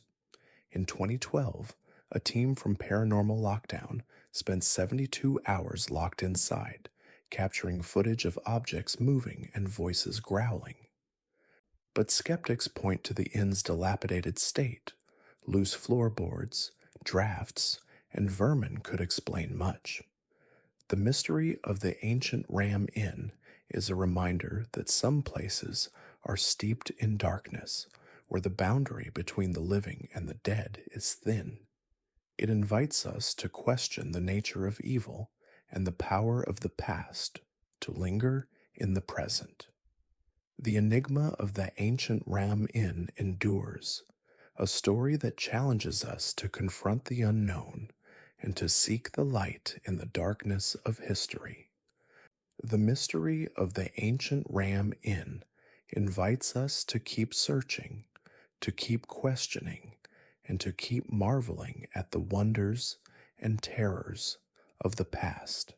In 2012, a team from Paranormal Lockdown spent 72 hours locked inside, capturing footage of objects moving and voices growling. But skeptics point to the inn's dilapidated state. Loose floorboards, drafts, and vermin could explain much. The mystery of the ancient Ram Inn is a reminder that some places are steeped in darkness, where the boundary between the living and the dead is thin. It invites us to question the nature of evil and the power of the past to linger in the present. The enigma of the ancient Ram Inn endures, a story that challenges us to confront the unknown and to seek the light in the darkness of history. The mystery of the ancient Ram Inn invites us to keep searching, to keep questioning, and to keep marveling at the wonders and terrors of the past.